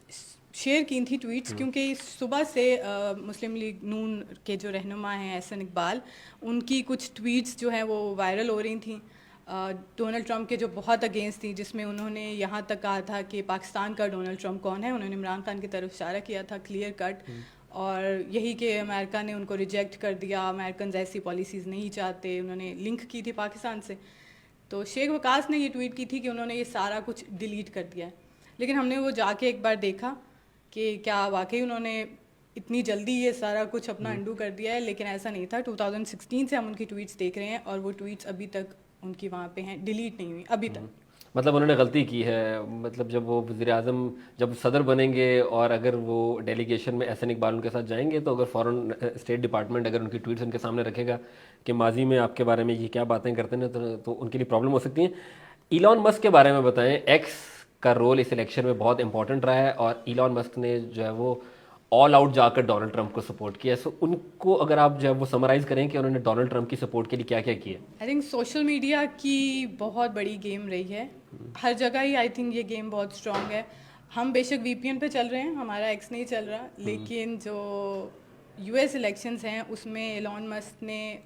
شیئر کی تھی ٹویٹس, کیونکہ صبح سے مسلم لیگ نون کے جو رہنما ہیں احسن اقبال, ان کی کچھ ٹویٹس جو ہیں وہ وائرل ہو رہی تھیں ڈونلڈ ٹرمپ کے جو بہت اگینسٹ تھیں, جس میں انہوں نے یہاں تک کہا تھا کہ پاکستان کا ڈونلڈ ٹرمپ کون ہے. انہوں نے عمران خان کی طرف اشارہ کیا تھا کلیئر کٹ, اور یہی کہ امریکہ نے ان کو ریجیکٹ کر دیا, امریکنز ایسی پالیسیز نہیں چاہتے. انہوں نے لنک کی تھی پاکستان سے. تو شیخ وقاص نے یہ ٹویٹ کی تھی کہ انہوں نے یہ سارا کچھ ڈیلیٹ کر دیا ہے, لیکن ہم نے وہ جا کے ایک بار دیکھا کہ کیا واقعی انہوں نے اتنی جلدی یہ سارا کچھ اپنا انڈو کر دیا ہے, لیکن ایسا نہیں تھا. 2016 سے ہم ان کی ٹویٹس دیکھ رہے ہیں اور وہ ٹویٹس ابھی تک ان کی وہاں پہ ہیں, ڈیلیٹ نہیں ہوئی ابھی تک.
مطلب انہوں نے غلطی کی ہے, مطلب جب وہ وزیر اعظم جب صدر بنیں گے اور اگر وہ ڈیلیگیشن میں احسن اقبال ان کے ساتھ جائیں گے تو اگر فوراً اسٹیٹ ڈپارٹمنٹ اگر ان کی ٹویٹس ان کے سامنے رکھے گا کہ ماضی میں آپ کے بارے میں یہ کیا باتیں کرتے ہیں تو ان کے لیے پرابلم ہو سکتی ہیں. ایلان مسک کے بارے میں بتائیں, ایکس کا رول اس الیکشن میں بہت امپورٹنٹ رہا ہے اور ایلان مسک نے جو ہے وہ آل آؤٹ جا کر ڈونلڈ ٹرمپ کو سپورٹ کیا ہے. سو ان کو اگر آپ جو ہے وہ سمرائز کریں کہ انہوں نے ڈونلڈ ٹرمپ کی سپورٹ کے لیے کیا کیا کیا ہے.
آئی تھنک سوشل میڈیا کی بہت بڑی گیم رہی ہے, ہر جگہ ہی آئی تھنک یہ گیم بہت اسٹرانگ ہے. ہم بے شک وی پی این پہ چل رہے ہیں, ہمارا ایکس نہیں چل رہا, لیکن جو یو ایس الیکشنز ہیں اس میں ایلان مسک نے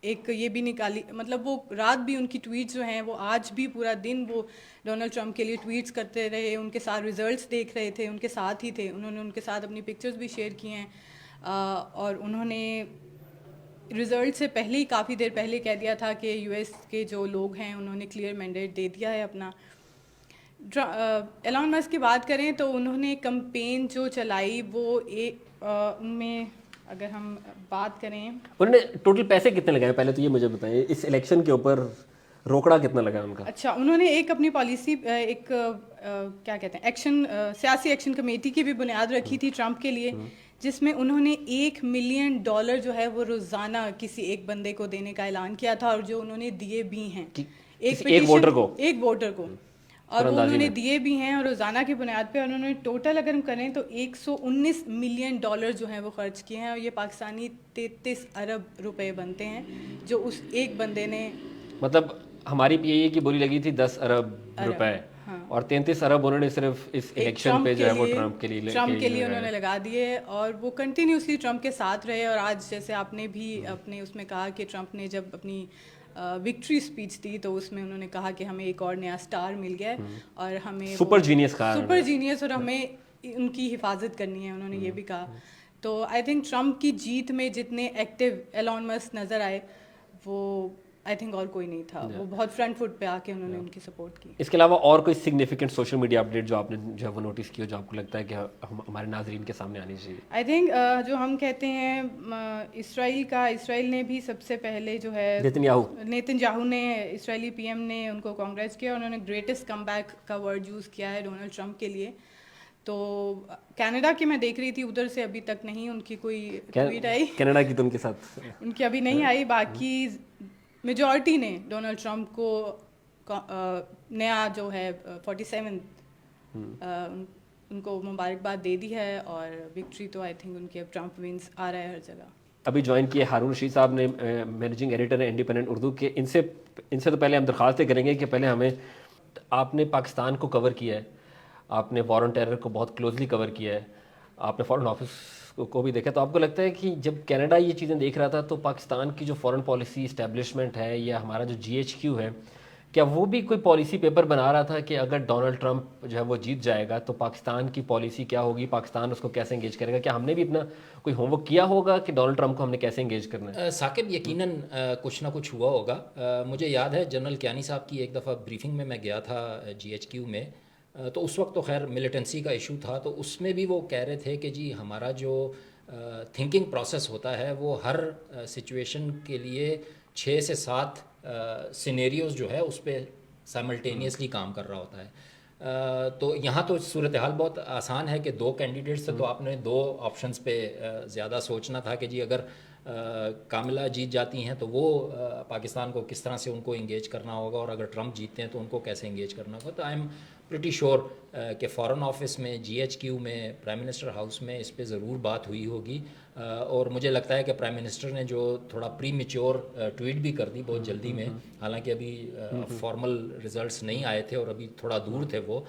ایک یہ بھی نکالی, مطلب وہ رات بھی ان کی ٹویٹس جو ہیں وہ آج بھی پورا دن وہ ڈونلڈ ٹرمپ کے لیے ٹویٹس کرتے رہے, ان کے ساتھ ریزلٹس دیکھ رہے تھے, ان کے ساتھ ہی تھے, انہوں نے ان کے ساتھ اپنی پکچرز بھی شیئر کی ہیں. اور انہوں نے رزلٹ سے پہلے ہی کافی دیر پہلے کہہ دیا تھا کہ یو ایس کے جو لوگ ہیں انہوں نے کلیئر مینڈیٹ دے دیا ہے اپنا. ایلان مسک کی بات کریں تو انہوں نے کمپین جو چلائی وہ ان میں اگر ہم بات کریں,
انہوں نے ٹوٹل پیسے کتنے لگائے پہلے تو یہ مجھے بتائیں, اس الیکشن کے اوپر روکڑا کتنا لگا ان کا؟
اچھا, انہوں نے ایک اپنی پالیسی ایک کیا کہتے ہیں ایکشن سیاسی ایکشن کمیٹی کی بھی بنیاد رکھی تھی ٹرمپ کے لیے, جس میں انہوں نے $1 ملین جو ہے وہ روزانہ کسی ایک بندے کو دینے کا اعلان کیا تھا, اور جو انہوں نے دیے بھی ہیں
ایک ووٹر کو
اور وہ انہوں نے دیے بھی ہیں, اور روزانہ کی بنیاد پہ انہوں نے ٹوٹل اگر ہم کریں تو $119 ملین جو ہیں وہ خرچ کیے ہیں, اور یہ پاکستانی 33 ارب روپے بنتے ہیں جو اس ایک بندے نے,
مطلب ہماری پی اے کی بولی لگی تھی 10 ارب روپے, اور 33 ارب انہوں نے صرف اس الیکشن پہ جو ہے وہ ٹرمپ کے لیے
انہوں نے لگا دیے, اور وہ کنٹینیوسلی ٹرمپ کے ساتھ رہے. اور آج جیسے آپ نے بھی اپنے اس میں کہا کہ ٹرمپ نے جب اپنی وکٹری اسپیچ دی تو اس میں انہوں نے کہا کہ ہمیں ایک اور نیا سٹار مل گیا ہے اور ہمیں
سپر جینیس
اور ہمیں ان کی حفاظت کرنی ہے, انہوں نے یہ بھی کہا. تو آئی تھنک ٹرمپ کی جیت میں جتنے ایکٹیو ایلان مسک نظر آئے وہ آئی تھنک اور کوئی نہیں تھا, وہ بہت فرنٹ فٹ پہ آ کے انہوں نے ان کی سپورٹ کی.
اس کے علاوہ اور کوئی سگنیفیکنٹ سوشل میڈیا اپڈیٹ جو آپ نے جو ہے وہ نوٹس کی ہو, جو آپ کو لگتا ہے کہ ہمارے ناظرین کے سامنے آنی چاہیے؟
آئی تھنک جو ہم کہتے ہیں اسرائیل نے بھی سب سے پہلے جو ہے نیتن یاہو نے, اسرائیلی پی ایم نے ان کو کانگریس کیا, انہوں نے گریٹسٹ کم بیک کا ورڈ یوز کیا ہے ڈونلڈ ٹرمپ کے لیے. تو کینیڈا کی میں دیکھ رہی تھی, ادھر سے ابھی تک نہیں ان کی کوئی ٹویٹ آئی,
کینیڈا کی تو ان کے ساتھ
ان کی ابھی نہیں آئی. باقی میجورٹی نے ڈونلڈ ٹرمپ کو نیا جو ہے 47 ان کو مبارکباد دے دی ہے, اور وکٹری تو آئی تھنک ان کی اب ٹرمپ ونس آ رہا ہے ہر جگہ.
ابھی جوائن کیے ہارون رشید صاحب نے, مینیجنگ ایڈیٹر ہیں انڈیپینڈنٹ اردو کے. ان سے تو پہلے ہم درخواستیں کریں گے کہ پہلے ہمیں, آپ نے پاکستان کو کور کیا ہے, آپ نے وار آن ٹیرر کو بہت کلوزلی کور کیا ہے, آپ نے فارن آفس کو بھی دیکھا, تو آپ کو لگتا ہے کہ جب کینیڈا یہ چیزیں دیکھ رہا تھا تو پاکستان کی جو فارن پالیسی اسٹیبلشمنٹ ہے یا ہمارا جو GHQ ہے, کیا وہ بھی کوئی پالیسی پیپر بنا رہا تھا کہ اگر ڈونلڈ ٹرمپ جو ہے وہ جیت جائے گا تو پاکستان کی پالیسی کیا ہوگی, پاکستان اس کو کیسے انگیج کرے گا؟ کیا ہم نے بھی اپنا کوئی ہوم ورک کیا ہوگا کہ ڈونلڈ ٹرمپ کو ہم نے کیسے انگیج کرنا ہے؟
ثاقب, یقیناً کچھ نہ کچھ ہوا ہوگا. مجھے یاد ہے جنرل کیانی صاحب کی ایک دفعہ بریفنگ میں گیا تھا GHQ میں, تو اس وقت تو خیر ملیٹنسی کا ایشو تھا, تو اس میں بھی وہ کہہ رہے تھے کہ جی ہمارا جو تھنکنگ پروسیس ہوتا ہے وہ ہر سچویشن کے لیے 6 سے 7 سینیریوز جو ہے اس پہ سائملٹینیسلی کام کر رہا ہوتا ہے. تو یہاں تو صورتحال بہت آسان ہے کہ 2 کینڈیڈیٹس تھے, تو آپ نے 2 آپشنس پہ زیادہ سوچنا تھا کہ جی اگر کاملہ جیت جاتی ہیں تو وہ پاکستان کو کس طرح سے ان کو انگیج کرنا ہوگا, اور اگر ٹرمپ جیتتے ہیں تو ان کو کیسے انگیج کرنا ہوگا. تو آئی ایم پریٹی شیور کہ فارن آفس میں, GHQ میں, پرائم منسٹر ہاؤس میں اس پہ ضرور بات ہوئی ہوگی. اور مجھے لگتا ہے کہ پرائم منسٹر نے جو تھوڑا پری میچور ٹویٹ بھی کر دی بہت جلدی میں, حالانکہ ابھی فارمل رزلٹس نہیں آئے تھے اور ابھی تھوڑا دور تھے وہ,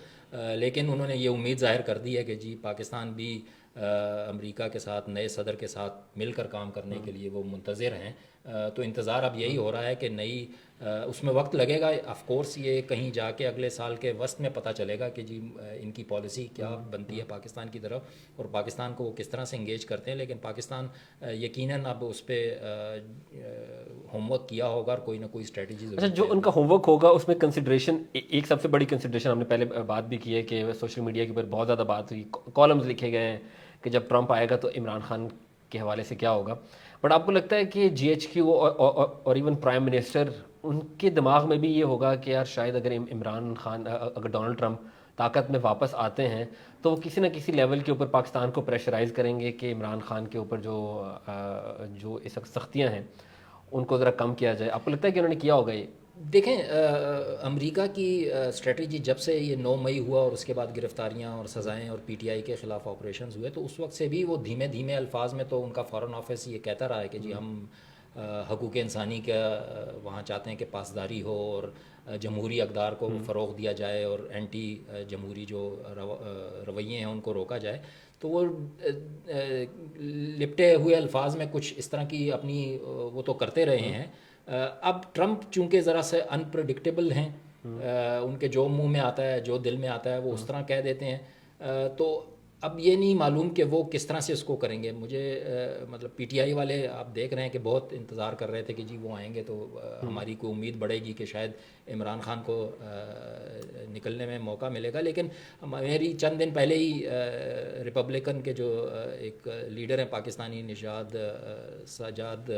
لیکن انہوں نے یہ امید ظاہر کر دی ہے کہ جی پاکستان بھی امریکہ کے ساتھ, نئے صدر کے ساتھ مل کر کام کرنے کے لیے وہ منتظر ہیں. تو انتظار اب یہی ہو رہا ہے کہ نئی, اس میں وقت لگے گا آف کورس, یہ کہیں جا کے اگلے سال کے وسط میں پتہ چلے گا کہ جی ان کی پالیسی کیا بنتی ہے پاکستان کی طرف, اور پاکستان کو وہ کس طرح سے انگیج کرتے ہیں. لیکن پاکستان یقیناً اب اس پہ ہوم ورک کیا ہوگا اور کوئی نہ کوئی اسٹریٹجی.
اچھا, جو ان کا ہوم ورک ہوگا اس میں کنسیڈریشن, ایک سب سے بڑی کنسیڈریشن ہم نے پہلے بات بھی کی ہے کہ سوشل میڈیا کے اوپر بہت زیادہ بات ہوئی, کالمز لکھے گئے ہیں کہ جب ٹرمپ آئے گا تو عمران خان کے حوالے سے کیا ہوگا. بٹ آپ کو لگتا ہے کہ GHQ اور ایون پرائم منسٹر, ان کے دماغ میں بھی یہ ہوگا کہ یار شاید اگر عمران خان, اگر ڈونلڈ ٹرمپ طاقت میں واپس آتے ہیں تو وہ کسی نہ کسی لیول کے اوپر پاکستان کو پریشرائز کریں گے کہ عمران خان کے اوپر جو اس وقت سختیاں ہیں ان کو ذرا کم کیا جائے. آپ کو لگتا ہے کہ انہوں نے کیا ہوگا یہ؟
دیکھیں, امریکہ کی اسٹریٹجی جب سے یہ 9 مئی ہوا اور اس کے بعد گرفتاریاں اور سزائیں اور PTI کے خلاف آپریشنز ہوئے, تو اس وقت سے بھی وہ دھیمے دھیمے الفاظ میں تو ان کا فارن آفس یہ کہتا رہا ہے کہ جی ہم حقوق انسانی کا وہاں چاہتے ہیں کہ پاسداری ہو اور جمہوری اقدار کو فروغ دیا جائے اور اینٹی جمہوری جو رویے ہیں ان کو روکا جائے. تو وہ لپٹے ہوئے الفاظ میں کچھ اس طرح کی اپنی وہ تو کرتے رہے ہیں. اب ٹرمپ چونکہ ذرا سے انپریڈکٹیبل ہیں, ان کے جو منہ میں آتا ہے, جو دل میں آتا ہے وہ اس طرح کہہ دیتے ہیں. تو اب یہ نہیں معلوم کہ وہ کس طرح سے اس کو کریں گے. مجھے مطلب پی ٹی آئی والے آپ دیکھ رہے ہیں کہ بہت انتظار کر رہے تھے کہ جی وہ آئیں گے تو ہماری کوئی امید بڑھے گی کہ شاید عمران خان کو نکلنے میں موقع ملے گا. لیکن میری چند دن پہلے ہی ریپبلکن کے جو ایک لیڈر ہیں پاکستانی نژاد ساجد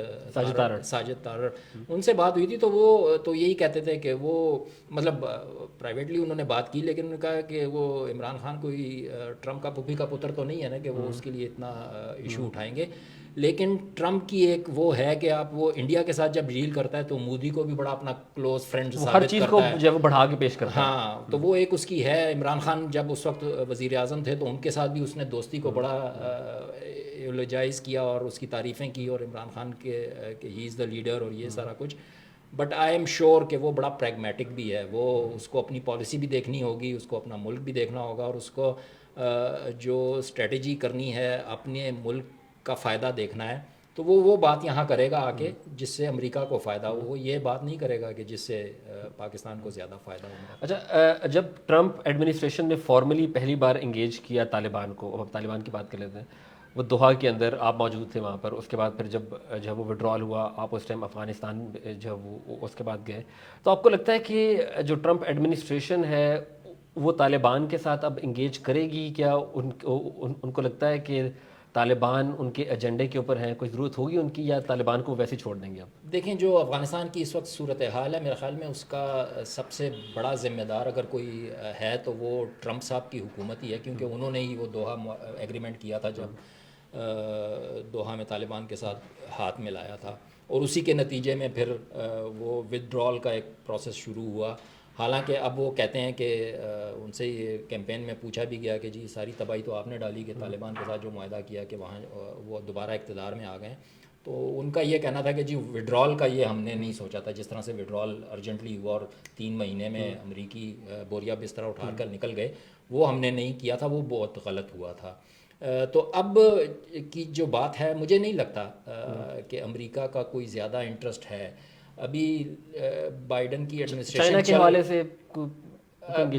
تارڑ, ان سے بات ہوئی تھی تو وہ تو یہی کہتے تھے کہ وہ مطلب پرائیویٹلی انہوں نے بات کی, لیکن انہوں نے کہا کہ وہ عمران خان کوئی ٹرمپ کا پھوپھی کا پتر تو نہیں ہے نا کہ وہ اس کے لیے اتنا ایشو اٹھائیں گے. لیکن ٹرمپ کی ایک وہ ہے کہ آپ وہ انڈیا کے ساتھ جب ڈیل کرتا ہے تو مودی کو بھی بڑا اپنا کلوز فرینڈ ثابت کرتا ہے,
ہر چیز کو جو ہے وہ بڑھا کے پیش کرتا ہے.
ہاں تو وہ ایک اس کی ہے. عمران خان جب اس وقت وزیر اعظم تھے تو ان کے ساتھ بھی اس نے دوستی کو بڑا ایولوجائز کیا اور اس کی تعریفیں کی, اور عمران خان کے کہ ہی از دا لیڈر اور یہ سارا کچھ. بٹ آئی ایم شیور کہ وہ بڑا پریگمیٹک بھی ہے, وہ اس کو اپنی پالیسی بھی دیکھنی ہوگی, اس کو اپنا ملک بھی دیکھنا ہوگا, اور اس کو جو اسٹریٹجی کرنی ہے اپنے ملک کا فائدہ دیکھنا ہے. تو وہ بات یہاں کرے گا آ کے جس سے امریکہ کو فائدہ ہو. وہ یہ بات نہیں کرے گا کہ جس سے پاکستان کو زیادہ فائدہ ہو.
اچھا, جب ٹرمپ ایڈمنسٹریشن نے فارملی پہلی بار انگیج کیا طالبان کو, اب طالبان کی بات کر لیتے ہیں, وہ دوحہ کے اندر آپ موجود تھے وہاں پر, اس کے بعد پھر جب وہ وڈرال ہوا آپ اس ٹائم افغانستان جب وہ اس کے بعد گئے, تو آپ کو لگتا ہے کہ جو ٹرمپ ایڈمنسٹریشن ہے وہ طالبان کے ساتھ اب انگیج کرے گی کیا؟ ان کو لگتا ہے کہ طالبان ان کے ایجنڈے کے اوپر ہیں, کوئی ضرورت ہوگی ان کی, یا طالبان کو ویسے چھوڑ دیں گے اب؟
دیکھیں جو افغانستان کی اس وقت صورتحال ہے, میرے خیال میں اس کا سب سے بڑا ذمہ دار اگر کوئی ہے تو وہ ٹرمپ صاحب کی حکومت ہی ہے, کیونکہ انہوں نے ہی وہ دوحہ ایگریمنٹ کیا تھا جب دوحہ میں طالبان کے ساتھ ہاتھ ملایا تھا, اور اسی کے نتیجے میں پھر وہ ودرال کا ایک پروسیس شروع ہوا. حالانکہ اب وہ کہتے ہیں کہ ان سے یہ کیمپین میں پوچھا بھی گیا کہ جی ساری تباہی تو آپ نے ڈالی کہ طالبان کے ساتھ جو معاہدہ کیا کہ وہاں وہ دوبارہ اقتدار میں آ گئے. تو ان کا یہ کہنا تھا کہ جی وڈرال کا یہ ہم نے نہیں سوچا تھا, جس طرح سے وڈرال ارجنٹلی ہوا اور 3 مہینے میں امریکی بوریا بستر اٹھا کر نکل گئے, وہ ہم نے نہیں کیا تھا, وہ بہت غلط ہوا تھا. تو اب کی جو بات ہے, مجھے نہیں لگتا کہ امریکہ کا کوئی زیادہ انٹرسٹ ہے ابھی بائیڈن کی ایڈمنسٹریشن
چائنا کے حوالے سے.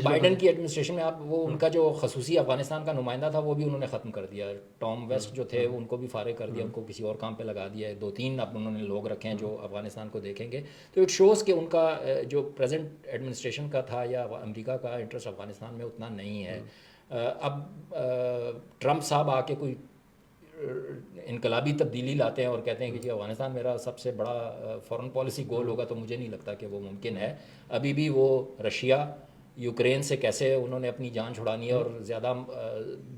بائیڈن کی ایڈمنسٹریشن میں آپ وہ ان کا جو خصوصی افغانستان کا نمائندہ تھا وہ بھی انہوں نے ختم کر دیا. ٹام ویسٹ جو تھے ان کو بھی فارغ کر دیا, ان کو کسی اور کام پہ لگا دیا ہے. 2-3 اب انہوں نے لوگ رکھے ہیں جو افغانستان کو دیکھیں گے. تو اٹ شوز کہ ان کا جو پریزنٹ ایڈمنسٹریشن کا تھا یا امریکہ کا انٹرسٹ افغانستان میں اتنا نہیں ہے. اب ٹرمپ صاحب آ کے کوئی انقلابی تبدیلی لاتے ہیں اور کہتے ہیں کہ جی افغانستان میرا سب سے بڑا فارن پالیسی گول ہوگا, تو مجھے نہیں لگتا کہ وہ ممکن ہے. ابھی بھی وہ رشیا یوکرین سے کیسے انہوں نے اپنی جان چھڑانی ہے, اور زیادہ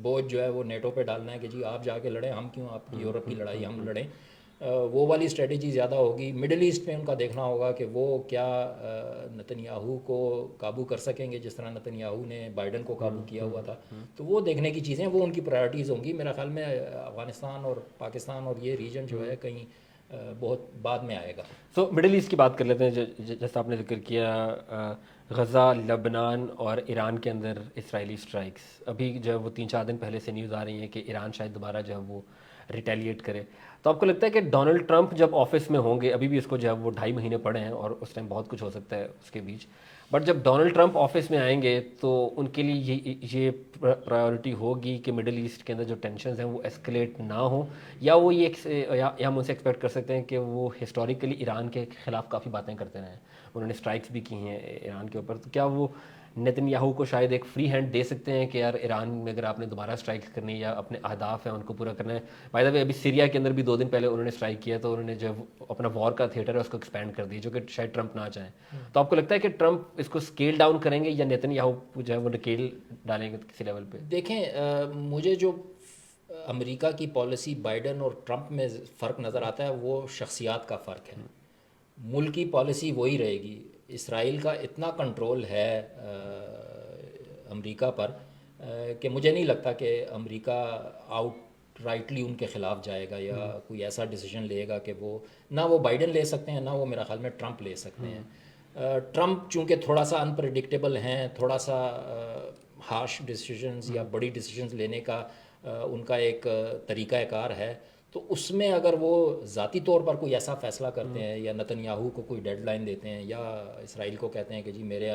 بوجھ جو ہے وہ نیٹو پہ ڈالنا ہے کہ جی آپ جا کے لڑیں, ہم کیوں آپ کی یورپ کی لڑائی ہم لڑیں. وہ والی اسٹریٹجی زیادہ ہوگی. مڈل ایسٹ میں ان کا دیکھنا ہوگا کہ وہ کیا نتن کو قابو کر سکیں گے جس طرح نتن نے بائیڈن کو قابو کیا ہوا تھا. تو وہ دیکھنے کی چیزیں, وہ ان کی پرائرٹیز ہوں گی. میرا خیال میں افغانستان اور پاکستان اور یہ ریجن جو ہے کہیں بہت بعد میں آئے گا.
سو مڈل ایسٹ کی بات کر لیتے ہیں. جیسا آپ نے ذکر کیا غزہ, لبنان اور ایران کے اندر اسرائیلی اسٹرائکس, ابھی جو ہے وہ 3-4 دن پہلے سے نیوز آ رہی ہیں کہ ایران شاید دوبارہ جو ہے وہ ریٹیلیٹ کرے. تو آپ کو لگتا ہے کہ ڈونلڈ ٹرمپ جب آفس میں ہوں گے, ابھی بھی اس کو جو ہے وہ 2.5 مہینے پڑے ہیں اور اس ٹائم بہت کچھ ہو سکتا ہے اس کے بیچ, بٹ جب ڈونلڈ ٹرمپ آفس میں آئیں گے تو ان کے لیے یہ پرائیورٹی ہوگی کہ مڈل ایسٹ کے اندر جو ٹینشنز ہیں وہ ایسکلیٹ نہ ہوں, یا وہ یا ہم ان سے ایکسپیکٹ کر سکتے ہیں کہ وہ ہسٹوریکلی ایران کے خلاف کافی باتیں کرتے رہے ہیں, انہوں نے اسٹرائکس بھی کی ہیں ایران کے اوپر. تو کیا وہ نتن یاہو کو شاید ایک فری ہینڈ دے سکتے ہیں کہ یار ایران میں اگر آپ نے دوبارہ اسٹرائک کرنی یا اپنے اہداف ہیں ان کو پورا کرنا ہے؟ بائی دا وے ابھی سیریا کے اندر بھی 2 دن پہلے انہوں نے اسٹرائک کیا, تو انہوں نے جو اپنا وار کا تھیٹر ہے اس کو ایکسپینڈ کر دیا, جو کہ شاید ٹرمپ نہ چاہیں. تو آپ کو لگتا ہے کہ ٹرمپ اس کو اسکیل ڈاؤن کریں گے یا نتن یاہو جو ہے وہ نکیل ڈالیں گے کسی لیول پہ؟
دیکھیں مجھے جو امریکہ کی پالیسی بائیڈن اور ٹرمپ میں فرق نظر آتا ہے وہ شخصیات کا فرق ہے. ملکی پالیسی وہی رہے گی. اسرائیل کا اتنا کنٹرول ہے امریکہ پر کہ مجھے نہیں لگتا کہ امریکہ آؤٹ رائٹلی ان کے خلاف جائے گا یا کوئی ایسا ڈیسیجن لے گا کہ وہ نہ وہ بائیڈن لے سکتے ہیں نہ وہ میرا خیال میں ٹرمپ لے سکتے ہیں. ٹرمپ چونکہ تھوڑا سا انپریڈکٹیبل ہیں, تھوڑا سا ہارش ڈیسیجنز یا بڑی ڈیسیجنز لینے کا ان کا ایک طریقہ کار ہے, تو اس میں اگر وہ ذاتی طور پر کوئی ایسا فیصلہ کرتے ہیں یا نتن یاہو کو کوئی ڈیڈ لائن دیتے ہیں یا اسرائیل کو کہتے ہیں کہ جی میرے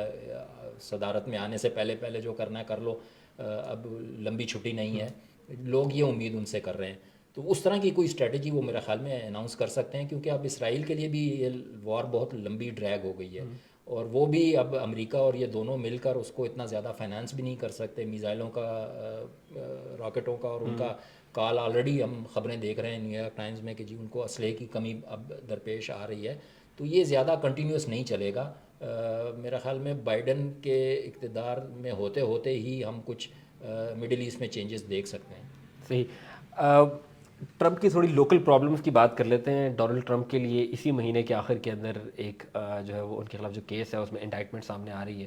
صدارت میں آنے سے پہلے جو کرنا ہے کر لو, اب لمبی چھٹی نہیں ہے، لوگ یہ امید ان سے کر رہے ہیں. تو اس طرح کی کوئی اسٹریٹجی وہ میرا خیال میں اناؤنس کر سکتے ہیں، کیونکہ اب اسرائیل کے لیے بھی یہ وار بہت لمبی ڈریگ ہو گئی ہے، اور وہ بھی اب امریکہ اور یہ دونوں مل کر اس کو اتنا زیادہ فائنانس بھی نہیں کر سکتے. میزائلوں کا، راکٹوں کا، اور ان کا کال آلریڈی ہم خبریں دیکھ رہے ہیں نیو یارک ٹائمز میں کہ جی ان کو اسلحے کی کمی اب درپیش آ رہی ہے. تو یہ زیادہ کنٹینیوس نہیں چلے گا. میرا خیال میں بائیڈن کے اقتدار میں ہوتے ہوتے ہی ہم کچھ مڈل ایسٹ میں چینجز دیکھ سکتے ہیں.
صحیح. ٹرمپ کی تھوڑی لوکل پرابلمس کی بات کر لیتے ہیں. ڈونلڈ ٹرمپ کے لیے اسی مہینے کے آخر کے اندر ایک جو ہے وہ ان کے خلاف جو کیس ہے اس میں انڈائٹمنٹ سامنے آ رہی ہے.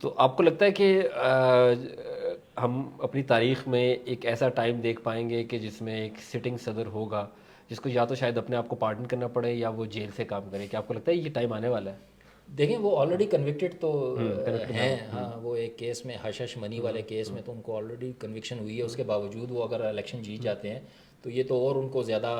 تو آپ کو لگتا ہے کہ ہم اپنی تاریخ میں ایک ایسا ٹائم دیکھ پائیں گے کہ جس میں ایک سٹنگ صدر ہوگا جس کو یا تو شاید اپنے آپ کو پارڈن کرنا پڑے یا وہ جیل سے کام کرے؟ کہ آپ کو لگتا ہے یہ ٹائم آنے والا ہے؟
دیکھیں وہ آلریڈی کنوکٹڈ تو ہیں. ہاں، وہ ایک کیس میں ہش منی والے کیس میں تو ان کو آلریڈی کنوکشن ہوئی ہے. اس کے باوجود وہ اگر الیکشن جیت جاتے ہیں تو یہ تو اور ان کو زیادہ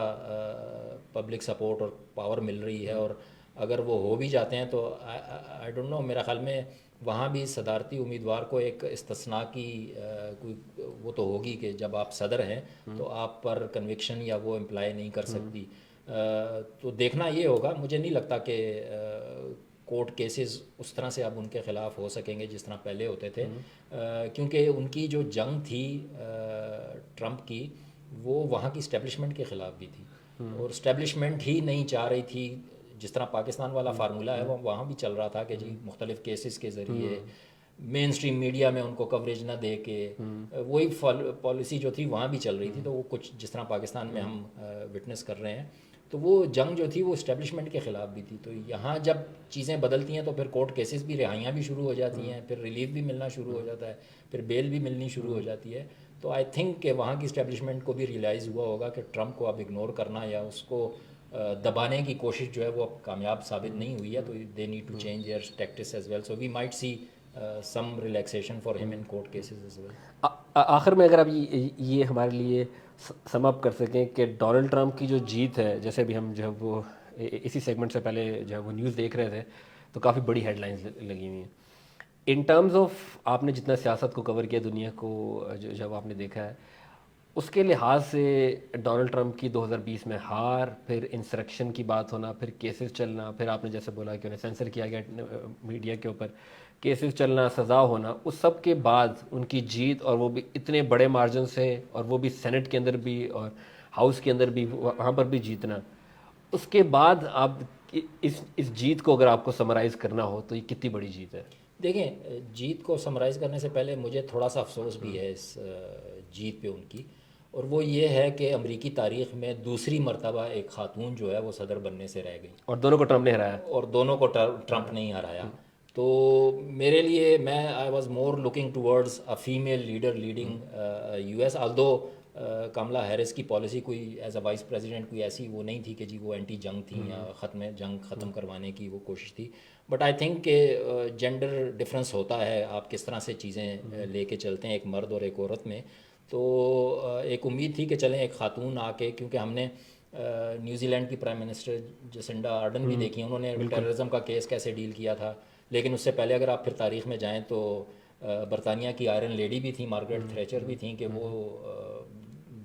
پبلک سپورٹ اور پاور مل رہی ہے. اور اگر وہ ہو بھی جاتے ہیں تو آئی ڈونٹ نو، میرا خیال میں وہاں بھی صدارتی امیدوار کو ایک استثناء کی کوئی وہ تو ہوگی کہ جب آپ صدر ہیں تو آپ پر کنوکشن یا وہ امپلائی نہیں کر سکتی. تو دیکھنا یہ ہوگا. مجھے نہیں لگتا کہ کورٹ کیسز اس طرح سے اب ان کے خلاف ہو سکیں گے جس طرح پہلے ہوتے تھے، کیونکہ ان کی جو جنگ تھی ٹرمپ کی وہ وہاں کی اسٹیبلشمنٹ کے خلاف بھی تھی، اور اسٹیبلشمنٹ ہی نہیں چاہ رہی تھی. جس طرح پاکستان والا فارمولا ہے وہ وہاں بھی چل رہا تھا کہ جی مختلف کیسز کے ذریعے مین اسٹریم میڈیا میں ان کو کوریج نہ دے کے، وہی پالیسی جو تھی وہاں بھی چل رہی تھی. تو وہ کچھ جس طرح پاکستان میں ہم وٹنس کر رہے ہیں، تو وہ جنگ جو تھی وہ اسٹیبلشمنٹ کے خلاف بھی تھی. تو یہاں جب چیزیں بدلتی ہیں تو پھر کورٹ کیسز بھی، رہائیاں بھی شروع ہو جاتی ہیں، پھر ریلیف بھی ملنا شروع ہو جاتا ہے، پھر بیل بھی ملنی شروع ہو جاتی ہے. تو آئی تھنک کہ وہاں کی اسٹیبلشمنٹ کو بھی ریئلائز ہوا ہوگا کہ ٹرمپ کو اب اگنور کرنا یا اس کو دبانے کی کوشش جو ہے وہ اب کامیاب ثابت نہیں ہوئی ہے. تو they need to change their tactics as well. So we might see some relaxation for him in court cases as well.
آخر میں اگر آپ یہ ہمارے لیے سم اپ کر سکیں کہ ڈونلڈ ٹرمپ کی جو جیت ہے، جیسے بھی ہم جو ہے وہ اسی سیگمنٹ سے پہلے جو ہے وہ نیوز دیکھ رہے تھے تو کافی بڑی ہیڈ لائنز لگی ہوئی ہیں. ان ٹرمز آف آپ نے جتنا سیاست کو کور کیا، دنیا کو جب آپ نے دیکھا ہے، اس کے لحاظ سے ڈونلڈ ٹرمپ کی 2020 میں ہار، پھر انسرکشن کی بات ہونا، پھر کیسز چلنا، پھر آپ نے جیسے بولا کہ انہیں سینسر کیا گیا میڈیا کے اوپر، کیسز چلنا، سزا ہونا، اس سب کے بعد ان کی جیت، اور وہ بھی اتنے بڑے مارجن سے، اور وہ بھی سینٹ کے اندر بھی اور ہاؤس کے اندر بھی، وہاں پر بھی جیتنا، اس کے بعد آپ اس جیت کو اگر آپ کو سمرائز کرنا ہو تو یہ کتنی بڑی جیت ہے؟
دیکھیں، جیت کو سمرائز کرنے سے پہلے مجھے تھوڑا سا افسوس بھی ہے اس جیت پہ ان کی، اور وہ یہ ہے کہ امریکی تاریخ میں دوسری مرتبہ ایک خاتون جو ہے وہ صدر بننے سے رہ گئی،
اور دونوں کو ٹرمپ نے ہرایا.
اور دونوں کو ٹرمپ نہیں ہرایا. تو میرے لیے، میں I was more looking towards a female leader leading U S, although Kamala Harris کی پالیسی کوئی ایز اے وائس پریزیڈنٹ کوئی ایسی وہ نہیں تھی کہ جی وہ اینٹی جنگ تھی یا جنگ ختم کروانے کی وہ کوشش تھی. بٹ آئی تھنک کہ جینڈر ڈفرینس ہوتا ہے، آپ کس طرح سے چیزیں لے کے چلتے ہیں ایک مرد اور ایک عورت میں. تو ایک امید تھی کہ چلیں ایک خاتون آ کے، کیونکہ ہم نے نیوزی لینڈ کی پرائم منسٹر جسنڈا آرڈن بھی دیکھی، انہوں نے ٹیررزم کا کیس کیسے ڈیل کیا تھا. لیکن اس سے پہلے اگر آپ پھر تاریخ میں جائیں تو برطانیہ کی آئرن لیڈی بھی تھیں، مارگریٹ تھریچر بھی تھیں، کہ وہ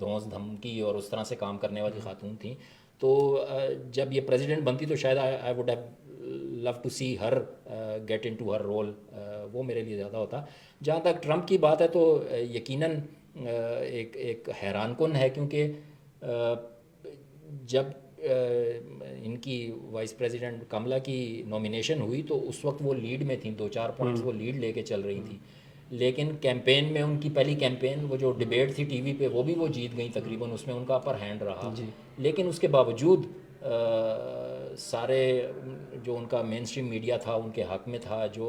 دھونس دھمکی اور اس طرح سے کام کرنے والی خاتون تھیں. تو جب یہ پریزیڈنٹ بنتی تو شاید I would have love to see her get in to her role, وہ میرے لیے زیادہ ہوتا. جہاں تک ٹرمپ کی بات ہے تو یقیناً ایک حیران کن ہے، کیونکہ جب ان کی وائس پریزیڈنٹ کملا کی نومینیشن ہوئی تو اس وقت وہ لیڈ میں تھیں، 2-4 پوائنٹس وہ لیڈ لے کے چل رہی تھی. لیکن کیمپین میں، ان کی پہلی کیمپین، وہ جو ڈبیٹ تھی ٹی وی پہ، وہ بھی وہ جیت گئیں تقریباً، اس میں ان کا اپر ہینڈ رہا. لیکن اس کے باوجود سارے جو ان کا مین اسٹریم میڈیا تھا ان کے حق میں تھا، جو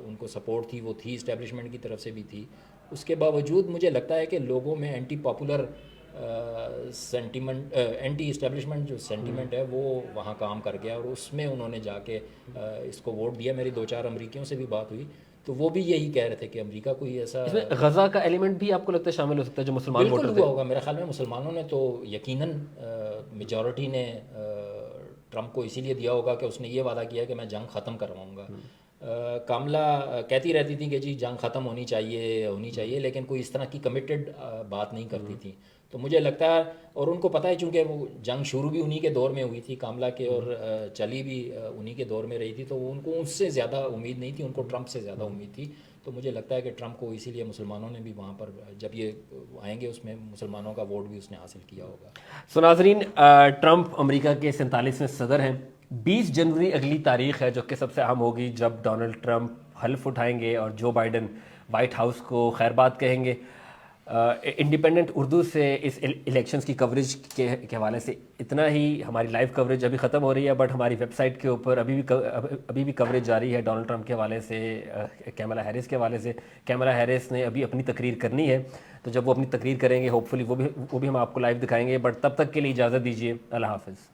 ان کو سپورٹ تھی وہ تھی، اسٹیبلشمنٹ کی طرف سے بھی تھی. اس کے باوجود مجھے لگتا ہے کہ لوگوں میں anti popular sentiment, anti establishment جو سینٹیمنٹ ہے وہ وہاں کام کر گیا، اور اس میں انہوں نے جا کے اس کو ووٹ دیا. میری 2-4 امریکیوں سے بھی بات ہوئی تو وہ بھی یہی کہہ رہے تھے کہ امریکہ کوئی ایسا،
اس میں غزہ کا ایلیمنٹ بھی آپ کو لگتا ہے شامل ہو سکتا ہے جو مسلمان
بالکل
ووٹر
ہوا ہوگا. میرے خیال میں مسلمانوں نے تو یقیناً میجورٹی نے ٹرمپ کو اسی لیے دیا ہوگا کہ اس نے یہ وعدہ کیا کہ میں جنگ ختم کرواؤں گا. کاملا کہتی رہتی تھیں کہ جی جنگ ختم ہونی چاہیے لیکن کوئی اس طرح کی کمیٹڈ بات نہیں کرتی تھیں. تو مجھے لگتا ہے اور ان کو پتہ ہے چونکہ وہ جنگ شروع بھی انہی کے دور میں ہوئی تھی کاملا کے اور چلی بھی انہی کے دور میں رہی تھی, تو ان کو اس سے زیادہ امید نہیں تھی, ان کو ٹرمپ سے زیادہ امید تھی. تو مجھے لگتا ہے کہ ٹرمپ کو اسی لیے مسلمانوں نے بھی وہاں پر جب یہ آئیں گے اس میں مسلمانوں کا ووٹ بھی اس نے حاصل کیا ہوگا.
سو ناظرین, ٹرمپ امریکہ کے 47ویں صدر ہیں. 20 جنوری اگلی تاریخ ہے جو کہ سب سے اہم ہوگی جب ڈونلڈ ٹرمپ حلف اٹھائیں گے اور جو بائیڈن وائٹ ہاؤس کو خیر بات کہیں گے. انڈیپینڈنٹ اردو سے اس الیکشنز کی کوریج کے حوالے سے اتنا ہی. ہماری لائیو کوریج ابھی ختم ہو رہی ہے بٹ ہماری ویب سائٹ کے اوپر ابھی بھی کوریج جاری ہے ڈونلڈ ٹرمپ کے حوالے سے, کیملا ہیرس کے حوالے سے. کیملا ہیرس نے ابھی اپنی تقریر کرنی ہے, تو جب وہ اپنی تقریر کریں گے ہوپ فلی وہ بھی ہم آپ کو لائیو دکھائیں گے. بٹ تب تک کے لیے اجازت دیجیے. اللہ حافظ.